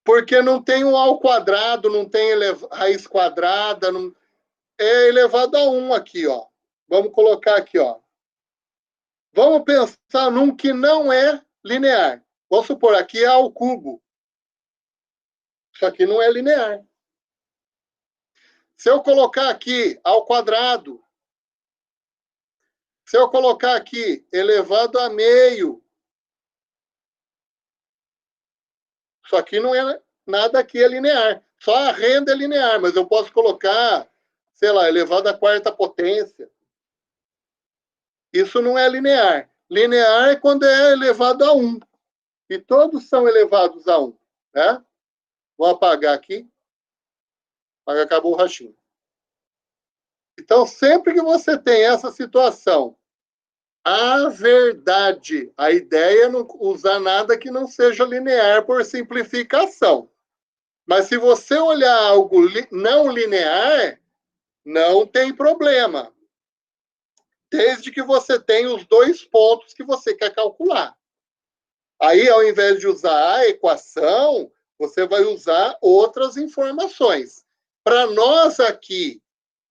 S1: Porque não tem um ao quadrado, não tem raiz quadrada, não... é elevado a 1 aqui, ó. Vamos colocar aqui, ó. Vamos pensar num que não é linear. Vamos supor, aqui é ao cubo. Isso aqui não é linear. Se eu colocar aqui ao quadrado, se eu colocar aqui elevado a meio, isso aqui não é nada aqui é linear. Só a renda é linear, mas eu posso colocar, sei lá, elevado à quarta potência. Isso não é linear. Linear é quando é elevado a 1. E todos são elevados a 1. Né? Vou apagar aqui. Acabou o rachinho. Então, sempre que você tem essa situação, a verdade. A ideia é não usar nada que não seja linear por simplificação. Mas se você olhar algo não linear, não tem problema. Desde que você tenha os dois pontos que você quer calcular. Aí, ao invés de usar a equação, você vai usar outras informações. Para nós aqui,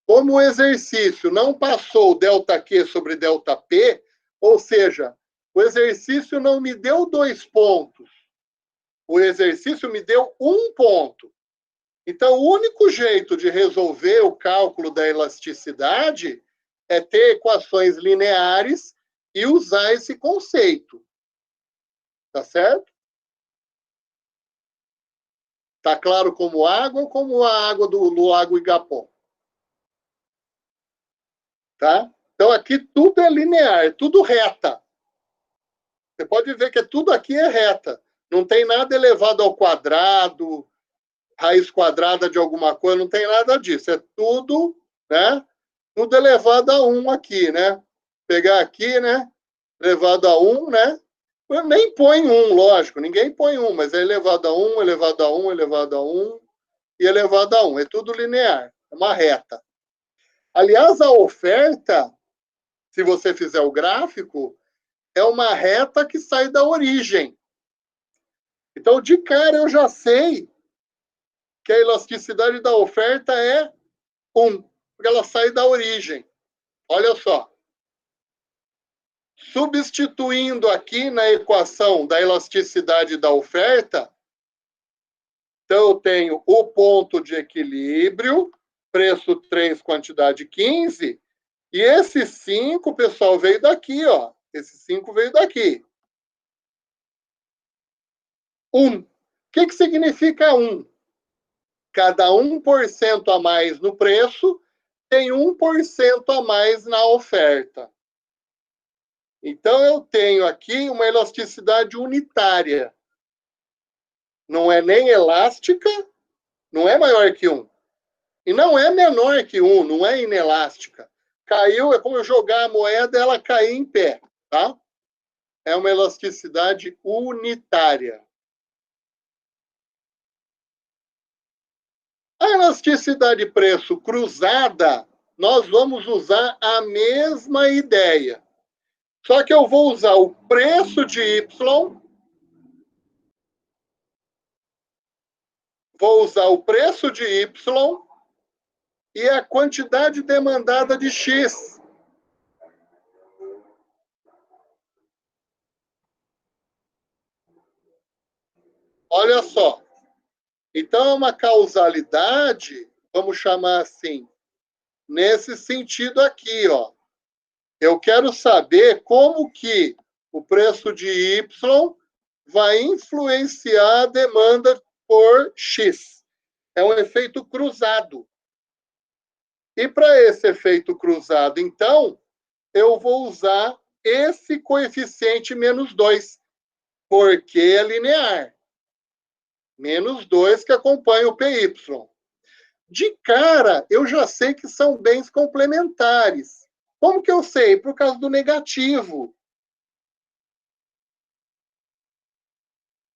S1: como o exercício não passou ΔQ sobre ΔP, ou seja, o exercício não me deu 2 pontos, o exercício me deu 1 ponto. Então, o único jeito de resolver o cálculo da elasticidade é ter equações lineares e usar esse conceito. Tá certo? Tá claro como água ou como a água do Lago Igapó? Tá? Então, aqui tudo é linear, tudo reta. Você pode ver que tudo aqui é reta. Não tem nada elevado ao quadrado, raiz quadrada de alguma coisa, não tem nada disso. É tudo, né? Tudo elevado a 1 aqui, né? Pegar aqui, né? Elevado a 1, né? Eu nem põe 1, lógico. Ninguém põe 1, mas é elevado a 1, elevado a 1, elevado a 1 e elevado a 1. É tudo linear. É uma reta. Aliás, a oferta, se você fizer o gráfico, é uma reta que sai da origem. Então, de cara, eu já sei que a elasticidade da oferta é 1, porque ela sai da origem. Olha só. Substituindo aqui na equação da elasticidade da oferta, então eu tenho o ponto de equilíbrio, preço 3, quantidade 15, e esse 5, pessoal, veio daqui, ó. Esse 5 veio daqui. 1. O que significa 1? Cada 1% a mais no preço tem 1% a mais na oferta. Então, eu tenho aqui uma elasticidade unitária. Não é nem elástica, não é maior que 1. E não é menor que 1, não é inelástica. Caiu, é como eu jogar a moeda e ela cair em pé, tá? É uma elasticidade unitária. A elasticidade preço cruzada, nós vamos usar a mesma ideia. Só que eu vou usar o preço de Y, vou usar o preço de Y e a quantidade demandada de X. Olha só. Então, é uma causalidade, vamos chamar assim, nesse sentido aqui, ó. Eu quero saber como que o preço de Y vai influenciar a demanda por X. É um efeito cruzado. E para esse efeito cruzado, então, eu vou usar esse coeficiente menos 2, porque é linear. Menos 2 que acompanha o PY. De cara, eu já sei que são bens complementares. Como que eu sei? Por causa do negativo.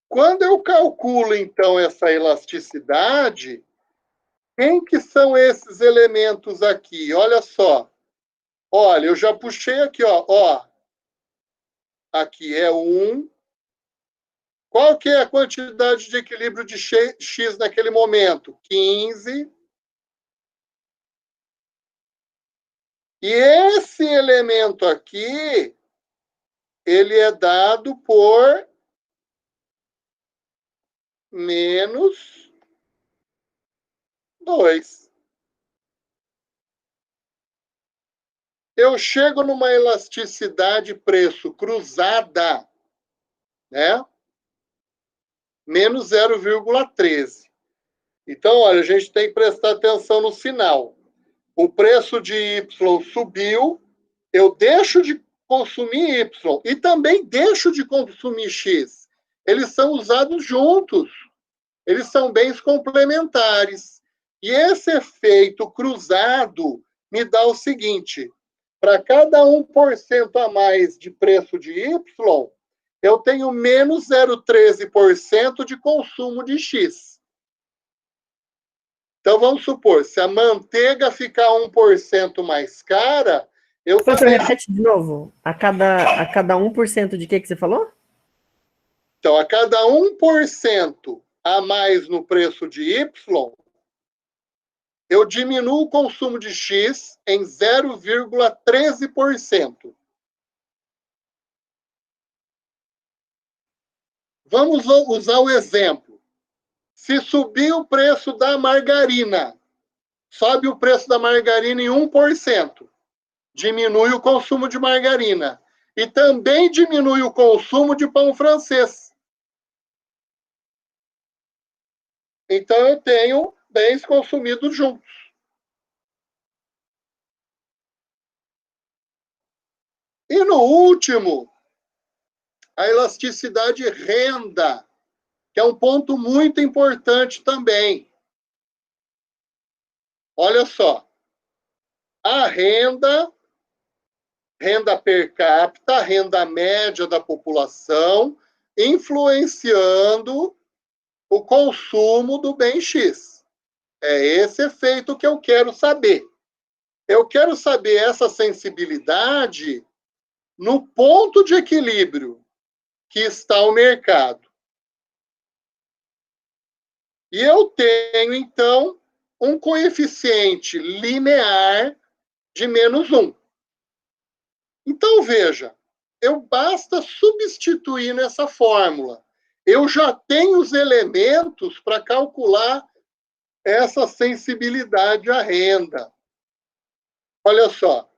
S1: Quando eu calculo, então, essa elasticidade, quem que são esses elementos aqui? Olha só. Olha, eu já puxei aqui, ó. Aqui é 1. Qual que é a quantidade de equilíbrio de X naquele momento? 15. E esse elemento aqui, ele é dado por menos 2. Eu chego numa elasticidade preço cruzada, né? Menos 0,13. Então, olha, a gente tem que prestar atenção no sinal. O preço de Y subiu, eu deixo de consumir Y e também deixo de consumir X. Eles são usados juntos. Eles são bens complementares. E esse efeito cruzado me dá o seguinte: para cada 1% a mais de preço de Y, eu tenho menos 0,13% de consumo de X. Então, vamos supor, se a manteiga ficar 1% mais cara, eu
S3: Professor,
S1: também...
S3: repete de novo. A cada 1% de que você falou?
S1: Então, a cada 1% a mais no preço de Y, eu diminuo o consumo de X em 0,13%. Vamos usar o exemplo. Se subir o preço da margarina, sobe o preço da margarina em 1%, diminui o consumo de margarina. E também diminui o consumo de pão francês. Então, eu tenho bens consumidos juntos. E no último, a elasticidade renda, que é um ponto muito importante também. Olha só, a renda per capita, renda média da população, influenciando o consumo do bem X. É esse efeito que eu quero saber. Eu quero saber essa sensibilidade no ponto de equilíbrio que está o mercado. E eu tenho, então, um coeficiente linear de -1. Então, veja, basta substituir nessa fórmula. Eu já tenho os elementos para calcular essa sensibilidade à renda. Olha só,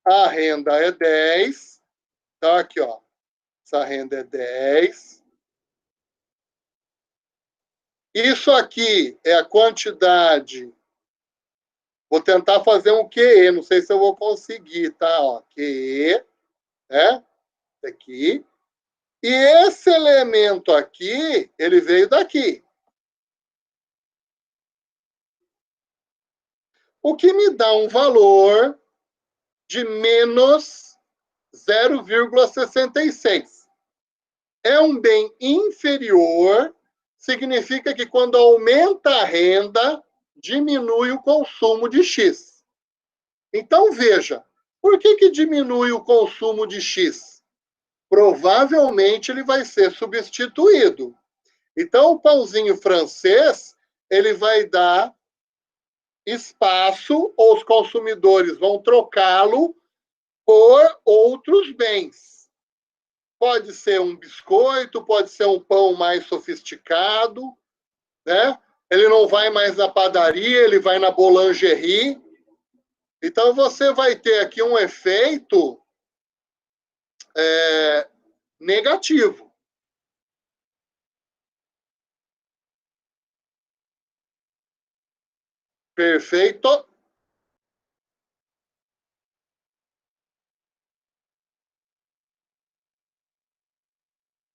S1: a renda é 10, tá aqui, ó. Essa renda é 10. Isso aqui é a quantidade. Vou tentar fazer um QE, não sei se eu vou conseguir, tá? Ó, QE, né? Aqui. E esse elemento aqui, ele veio daqui. O que me dá um valor de menos 0,66. É um bem inferior, significa que quando aumenta a renda, diminui o consumo de X. Então, veja, por que diminui o consumo de X? Provavelmente ele vai ser substituído. Então, o pãozinho francês, ele vai dar espaço, ou os consumidores vão trocá-lo por outros bens. Pode ser um biscoito, pode ser um pão mais sofisticado, né? Ele não vai mais na padaria, ele vai na boulangerie. Então, você vai ter aqui um efeito negativo. Perfeito.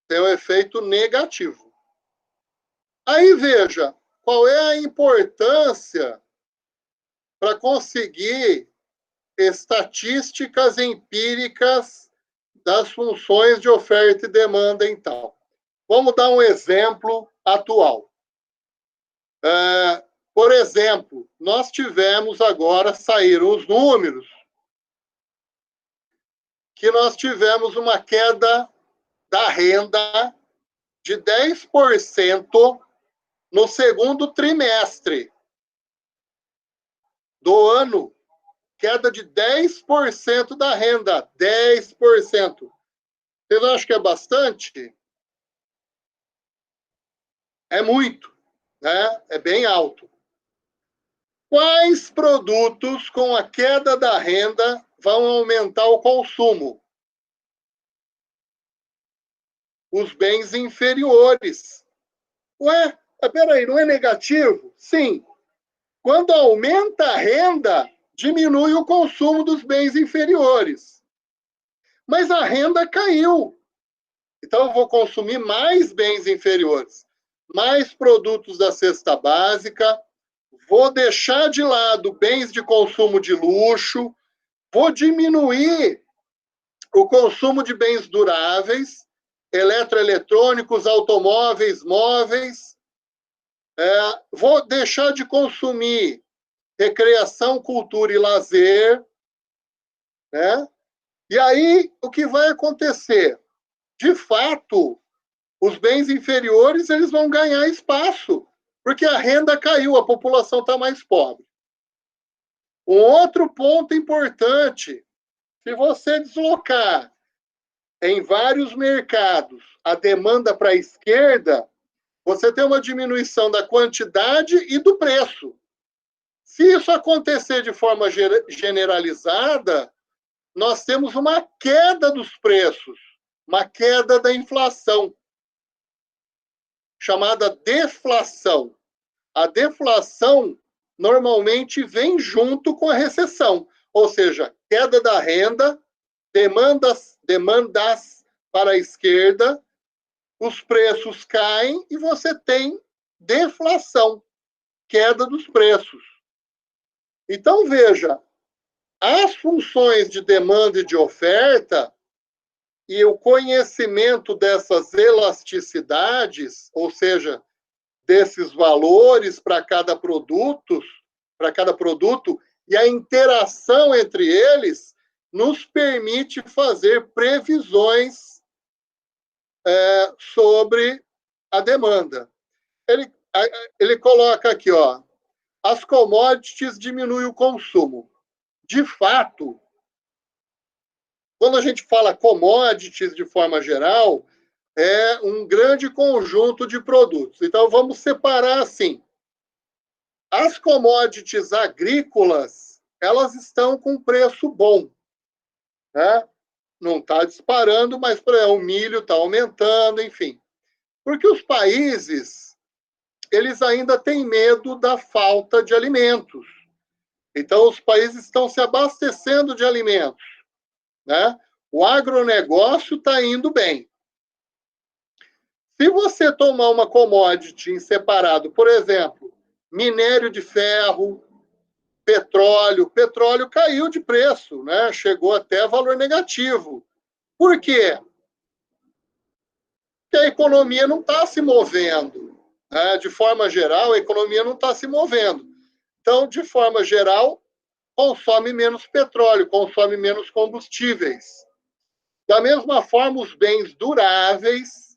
S1: Tem um efeito negativo. Aí, veja, qual é a importância para conseguir estatísticas empíricas das funções de oferta e demanda, então. Vamos dar um exemplo atual. Por exemplo, nós tivemos agora, saíram os números, que nós tivemos uma queda da renda de 10% no segundo trimestre do ano. Queda de 10% da renda. 10%. Vocês acham que é bastante? É muito, né? É bem alto. Quais produtos, com a queda da renda, vão aumentar o consumo? Os bens inferiores. Ué, peraí, não é negativo? Sim. Quando aumenta a renda, diminui o consumo dos bens inferiores. Mas a renda caiu. Então, eu vou consumir mais bens inferiores, mais produtos da cesta básica, vou deixar de lado bens de consumo de luxo, Vou diminuir o consumo de bens duráveis, eletroeletrônicos, automóveis, móveis. Vou deixar de consumir recreação, cultura e lazer. Né? E aí, o que vai acontecer? De fato, os bens inferiores eles vão ganhar espaço, porque a renda caiu, a população está mais pobre. Um outro ponto importante, se você deslocar em vários mercados a demanda para a esquerda, você tem uma diminuição da quantidade e do preço. Se isso acontecer de forma generalizada, nós temos uma queda dos preços, uma queda da inflação, chamada deflação. A deflação normalmente vem junto com a recessão, ou seja, queda da renda, demandas para a esquerda, os preços caem e você tem deflação, queda dos preços. Então, veja, as funções de demanda e de oferta e o conhecimento dessas elasticidades, ou seja, desses valores para cada produto e a interação entre eles nos permite fazer previsões sobre a demanda. Ele coloca aqui, ó, as commodities diminuem o consumo. De fato, quando a gente fala commodities de forma geral, é um grande conjunto de produtos. Então, vamos separar assim. As commodities agrícolas, elas estão com preço bom. Né? Não está disparando, mas o milho está aumentando, enfim. Porque os países, eles ainda têm medo da falta de alimentos. Então, os países estão se abastecendo de alimentos. Né? O agronegócio está indo bem. Se você tomar uma commodity em separado, por exemplo, minério de ferro, petróleo caiu de preço, né? Chegou até valor negativo. Por quê? Porque a economia não está se movendo. Né? De forma geral, a economia não está se movendo. Então, de forma geral, consome menos petróleo, consome menos combustíveis. Da mesma forma, os bens duráveis.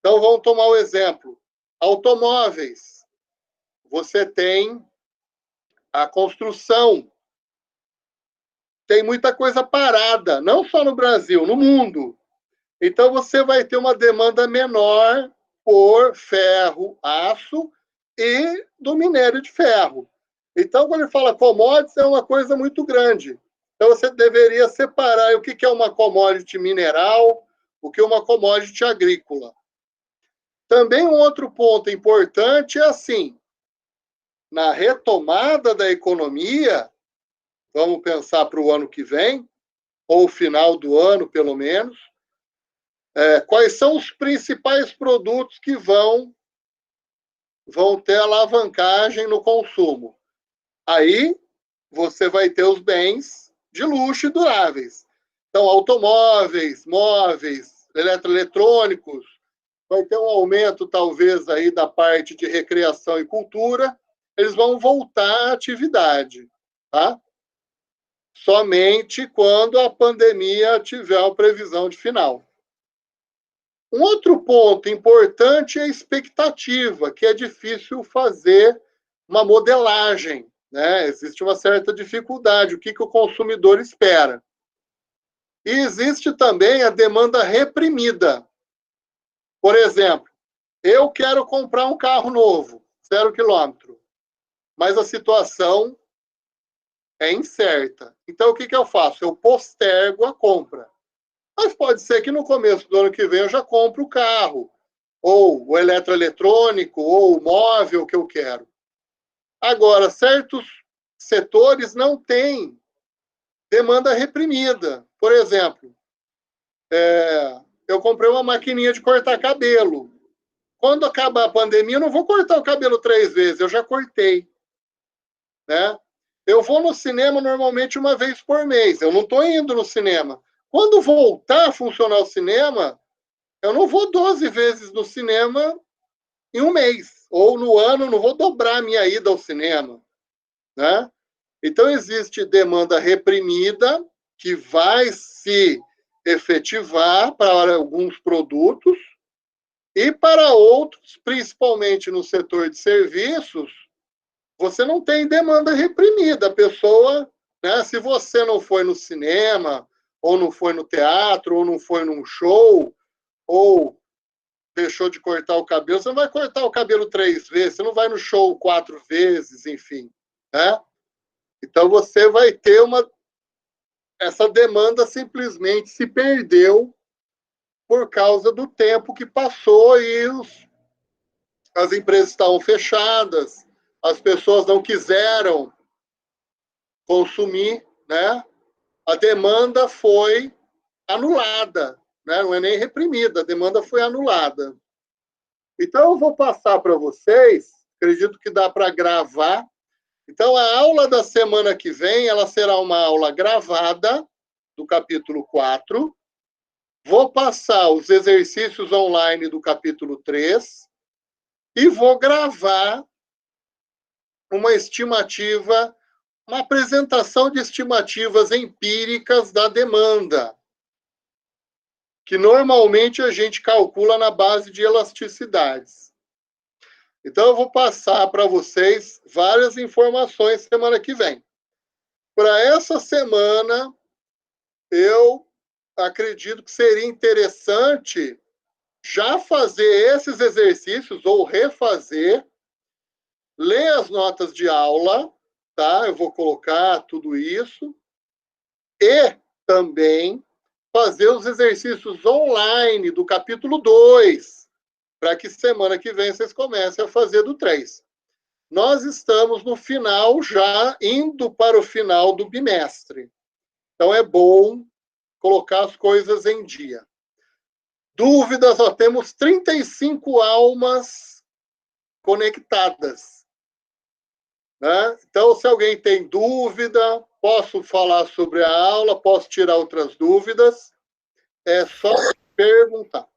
S1: Então, vamos tomar o exemplo. Automóveis. Você tem a construção. Tem muita coisa parada, não só no Brasil, no mundo. Então, você vai ter uma demanda menor por ferro, aço e do minério de ferro. Então, quando ele fala commodities, é uma coisa muito grande. Então, você deveria separar o que é uma commodity mineral, o que é uma commodity agrícola. Também um outro ponto importante é assim, na retomada da economia, vamos pensar para o ano que vem, ou final do ano, pelo menos, quais são os principais produtos que vão ter alavancagem no consumo. Aí, você vai ter os bens de luxo e duráveis. Então, automóveis, móveis, eletroeletrônicos, vai ter um aumento, talvez, aí da parte de recreação e cultura, eles vão voltar à atividade, tá? Somente quando a pandemia tiver uma previsão de final. Um outro ponto importante é a expectativa, que é difícil fazer uma modelagem, né? Existe uma certa dificuldade, o que o consumidor espera. E existe também a demanda reprimida. Por exemplo, eu quero comprar um carro novo, 0 quilômetro, mas a situação é incerta. Então, o que eu faço? Eu postergo a compra. Mas pode ser que no começo do ano que vem eu já compre o carro, ou o eletroeletrônico, ou o móvel que eu quero. Agora, certos setores não têm demanda reprimida. Por exemplo, eu comprei uma maquininha de cortar cabelo. Quando acabar a pandemia, eu não vou cortar o cabelo 3 vezes, eu já cortei. Né? Eu vou no cinema normalmente uma vez por mês. Eu não estou indo no cinema. Quando voltar a funcionar o cinema, eu não vou 12 vezes no cinema em um mês. Ou no ano, não vou dobrar a minha ida ao cinema. Né? Então, existe demanda reprimida que vai se efetivar para alguns produtos e para outros, principalmente no setor de serviços, você não tem demanda reprimida. A pessoa, né, se você não foi no cinema, ou não foi no teatro, ou não foi num show, ou deixou de cortar o cabelo, você não vai cortar o cabelo 3 vezes, você não vai no show 4 vezes, enfim. Né? Então, você vai ter essa demanda simplesmente se perdeu por causa do tempo que passou e as empresas estavam fechadas, as pessoas não quiseram consumir, né? A demanda foi anulada, né? Não é nem reprimida, a demanda foi anulada. Então, eu vou passar para vocês, acredito que dá para gravar. Então, a aula da semana que vem, ela será uma aula gravada do capítulo 4. Vou passar os exercícios online do capítulo 3 e vou gravar uma estimativa, uma apresentação de estimativas empíricas da demanda, que normalmente a gente calcula na base de elasticidades. Então, eu vou passar para vocês várias informações semana que vem. Para essa semana, eu acredito que seria interessante já fazer esses exercícios ou refazer, ler as notas de aula, tá? Eu vou colocar tudo isso, e também fazer os exercícios online do capítulo 2, para que semana que vem vocês comecem a fazer do 3. Nós estamos no final, já indo para o final do bimestre. Então, é bom colocar as coisas em dia. Dúvidas, ó, temos 35 almas conectadas. Né? Então, se alguém tem dúvida, posso falar sobre a aula, posso tirar outras dúvidas, é só perguntar.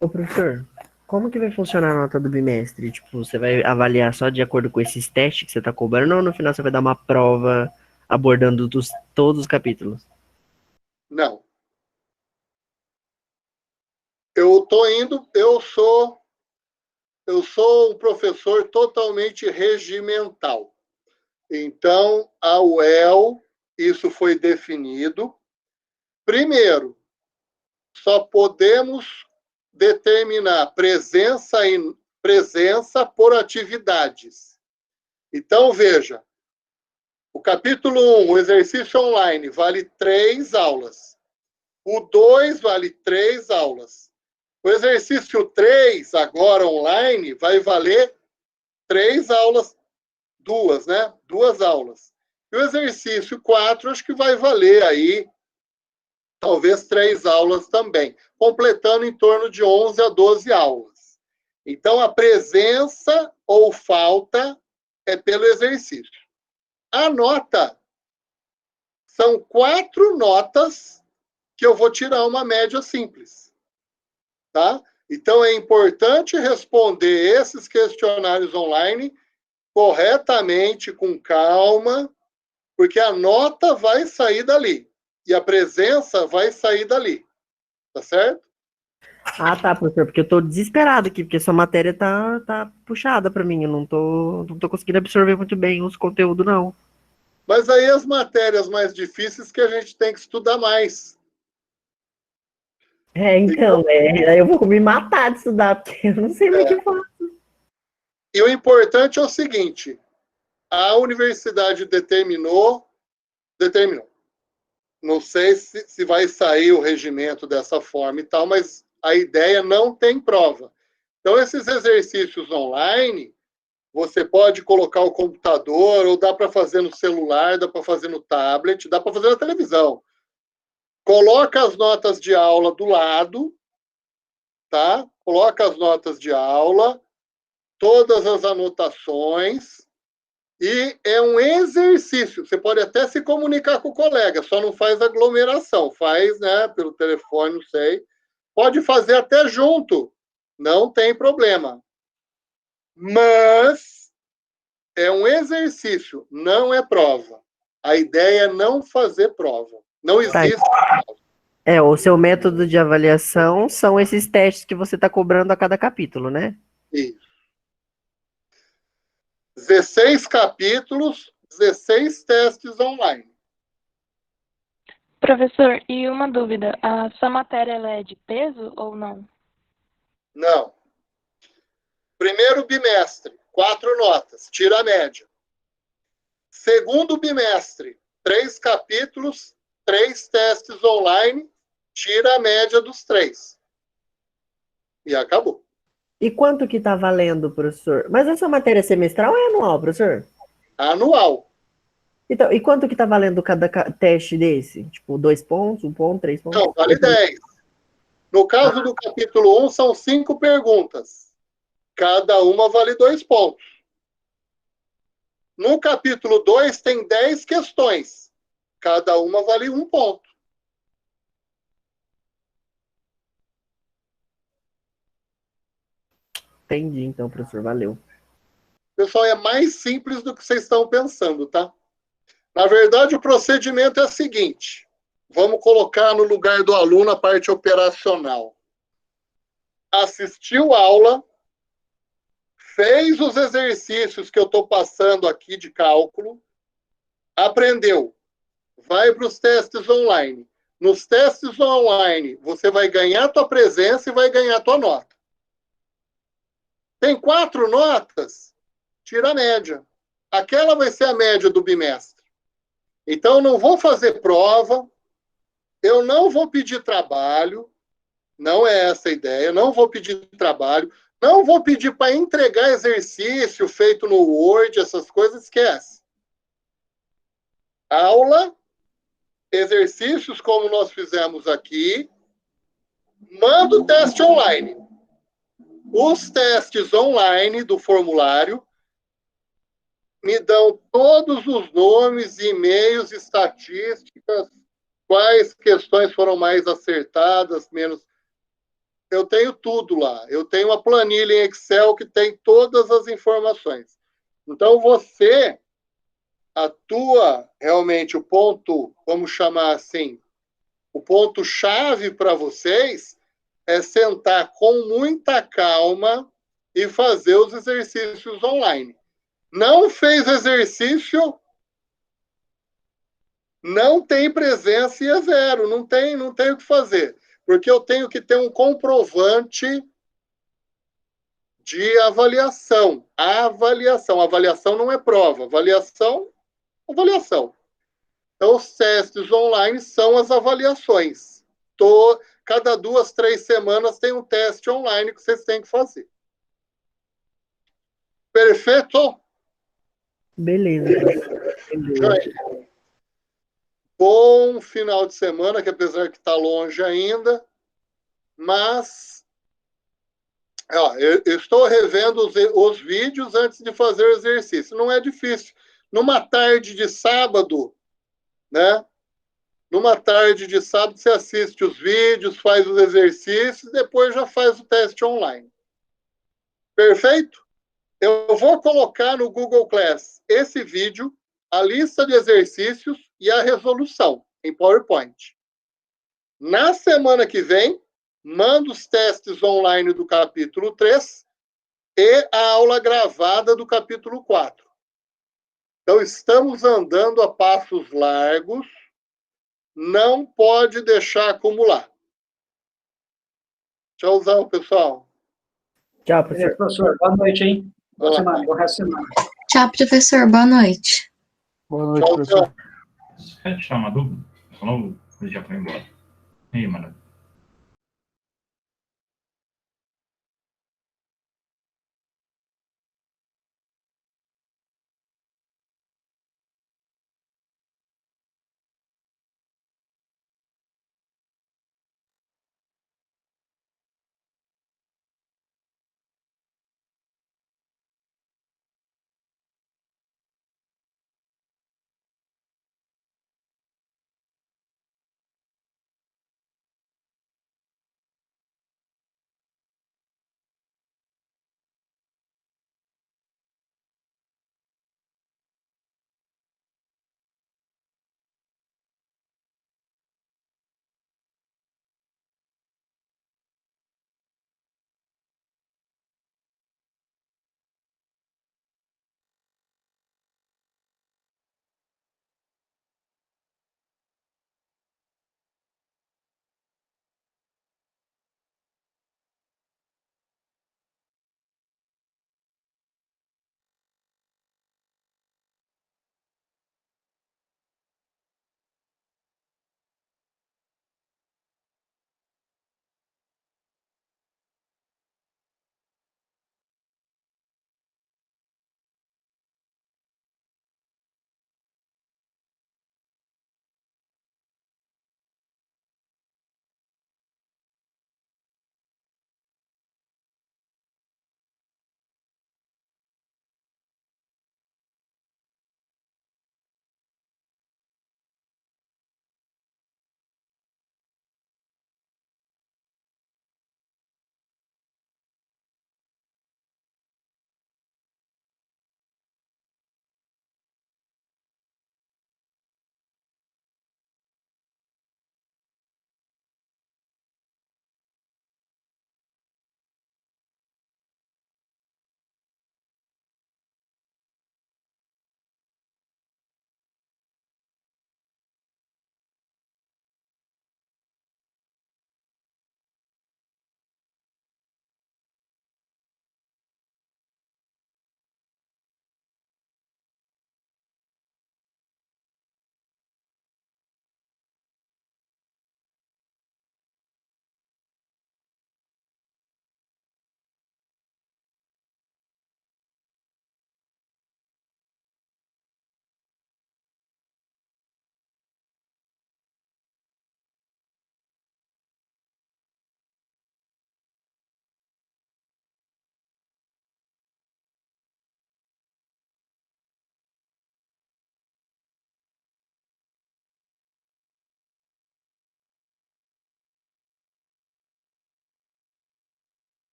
S3: Ô, professor, como que vai funcionar a nota do bimestre? Tipo, você vai avaliar só de acordo com esses testes que você tá cobrando ou no final você vai dar uma prova abordando todos os capítulos?
S1: Não. Eu sou um professor totalmente regimental. Então, a UEL, isso foi definido. Primeiro, só podemos determinar presença por atividades. Então, veja, o capítulo 1, o exercício online, vale 3 aulas. O 2 vale 3 aulas. O exercício 3, agora online, vai valer 3 aulas, 2, né? 2 aulas. E o exercício 4, acho que vai valer aí, talvez 3 aulas também, completando em torno de 11 a 12 aulas. Então, a presença ou falta é pelo exercício. A nota são 4 notas que eu vou tirar uma média simples. Tá? Então, é importante responder esses questionários online corretamente, com calma, porque a nota vai sair dali e a presença vai sair dali. Tá certo?
S3: Ah, tá, professor, porque eu tô desesperado aqui, porque essa matéria tá puxada pra mim, eu não tô conseguindo absorver muito bem os conteúdos, não.
S1: Mas aí as matérias mais difíceis que a gente tem que estudar mais.
S3: Então, aí eu vou me matar de estudar, porque eu não sei o que falar.
S1: E o importante é o seguinte, a universidade determinou. Não sei se vai sair o regimento dessa forma e tal, mas a ideia não tem prova. Então, esses exercícios online, você pode colocar o computador, ou dá para fazer no celular, dá para fazer no tablet, dá para fazer na televisão. Coloca as notas de aula do lado, tá? Coloca as notas de aula, todas as anotações, E é um exercício. Você pode até se comunicar com o colega, só não faz aglomeração. Faz, né, pelo telefone, não sei. Pode fazer até junto. Não tem problema. Mas é um exercício, não é prova. A ideia é não fazer prova. Não existe prova.
S3: O seu método de avaliação são esses testes que você está cobrando a cada capítulo, né?
S1: Isso. 16 capítulos, 16 testes online.
S5: Professor, e uma dúvida, a sua matéria ela é de peso ou não?
S1: Não. Primeiro bimestre, 4 notas, tira a média. Segundo bimestre, 3 capítulos, 3 testes online, tira a média dos 3. E acabou.
S3: E quanto que tá valendo, professor? Mas essa matéria é semestral ou é anual, professor?
S1: Anual.
S3: Então, e quanto que tá valendo cada teste desse? Tipo, 2 pontos, 1 ponto, 3 pontos?
S1: Não, vale 10. No caso do capítulo 1, são 5 perguntas. Cada uma vale 2 pontos. No capítulo 2, tem 10 questões. Cada uma vale 1 ponto.
S3: Entendi, então, professor. Valeu.
S1: Pessoal, é mais simples do que vocês estão pensando, tá? Na verdade, o procedimento é o seguinte. Vamos colocar no lugar do aluno a parte operacional. Assistiu a aula, fez os exercícios que eu estou passando aqui de cálculo, aprendeu, vai para os testes online. Nos testes online, você vai ganhar a tua presença e vai ganhar a tua nota. Tem 4 notas? Tira a média. Aquela vai ser a média do bimestre. Então, eu não vou fazer prova, eu não vou pedir trabalho, não é essa a ideia, não vou pedir trabalho, não vou pedir para entregar exercício feito no Word, essas coisas, esquece. Aula, exercícios como nós fizemos aqui, manda o teste online. Os testes online do formulário me dão todos os nomes, e-mails, estatísticas, quais questões foram mais acertadas, menos. Eu tenho tudo lá. Eu tenho uma planilha em Excel que tem todas as informações. Então, você atua realmente o ponto, vamos chamar assim, o ponto-chave para vocês é sentar com muita calma e fazer os exercícios online. Não fez exercício, não tem presença e é 0. Não tem o que fazer. Porque eu tenho que ter um comprovante de avaliação. Avaliação. Avaliação não é prova. Avaliação. Então, os testes online são as avaliações. Cada 2, 3 semanas tem um teste online que vocês têm que fazer. Perfeito?
S3: Beleza.
S1: Bom final de semana, que apesar que está longe ainda, mas eu estou revendo os vídeos antes de fazer o exercício. Não é difícil. Numa tarde de sábado, né? Numa tarde de sábado, você assiste os vídeos, faz os exercícios, depois já faz o teste online. Perfeito? Eu vou colocar no Google Class esse vídeo, a lista de exercícios e a resolução em PowerPoint. Na semana que vem, mando os testes online do capítulo 3 e a aula gravada do capítulo 4. Então, estamos andando a passos largos, não pode deixar acumular. Tchauzão, pessoal.
S3: Tchau, professor.
S4: Professor, boa noite, hein? Boa semana, boa semana.
S6: Tchau, professor. Boa noite.
S2: Boa noite, professor.
S7: Quer tirar uma dúvida? Falou, ele já foi embora. E aí, mano?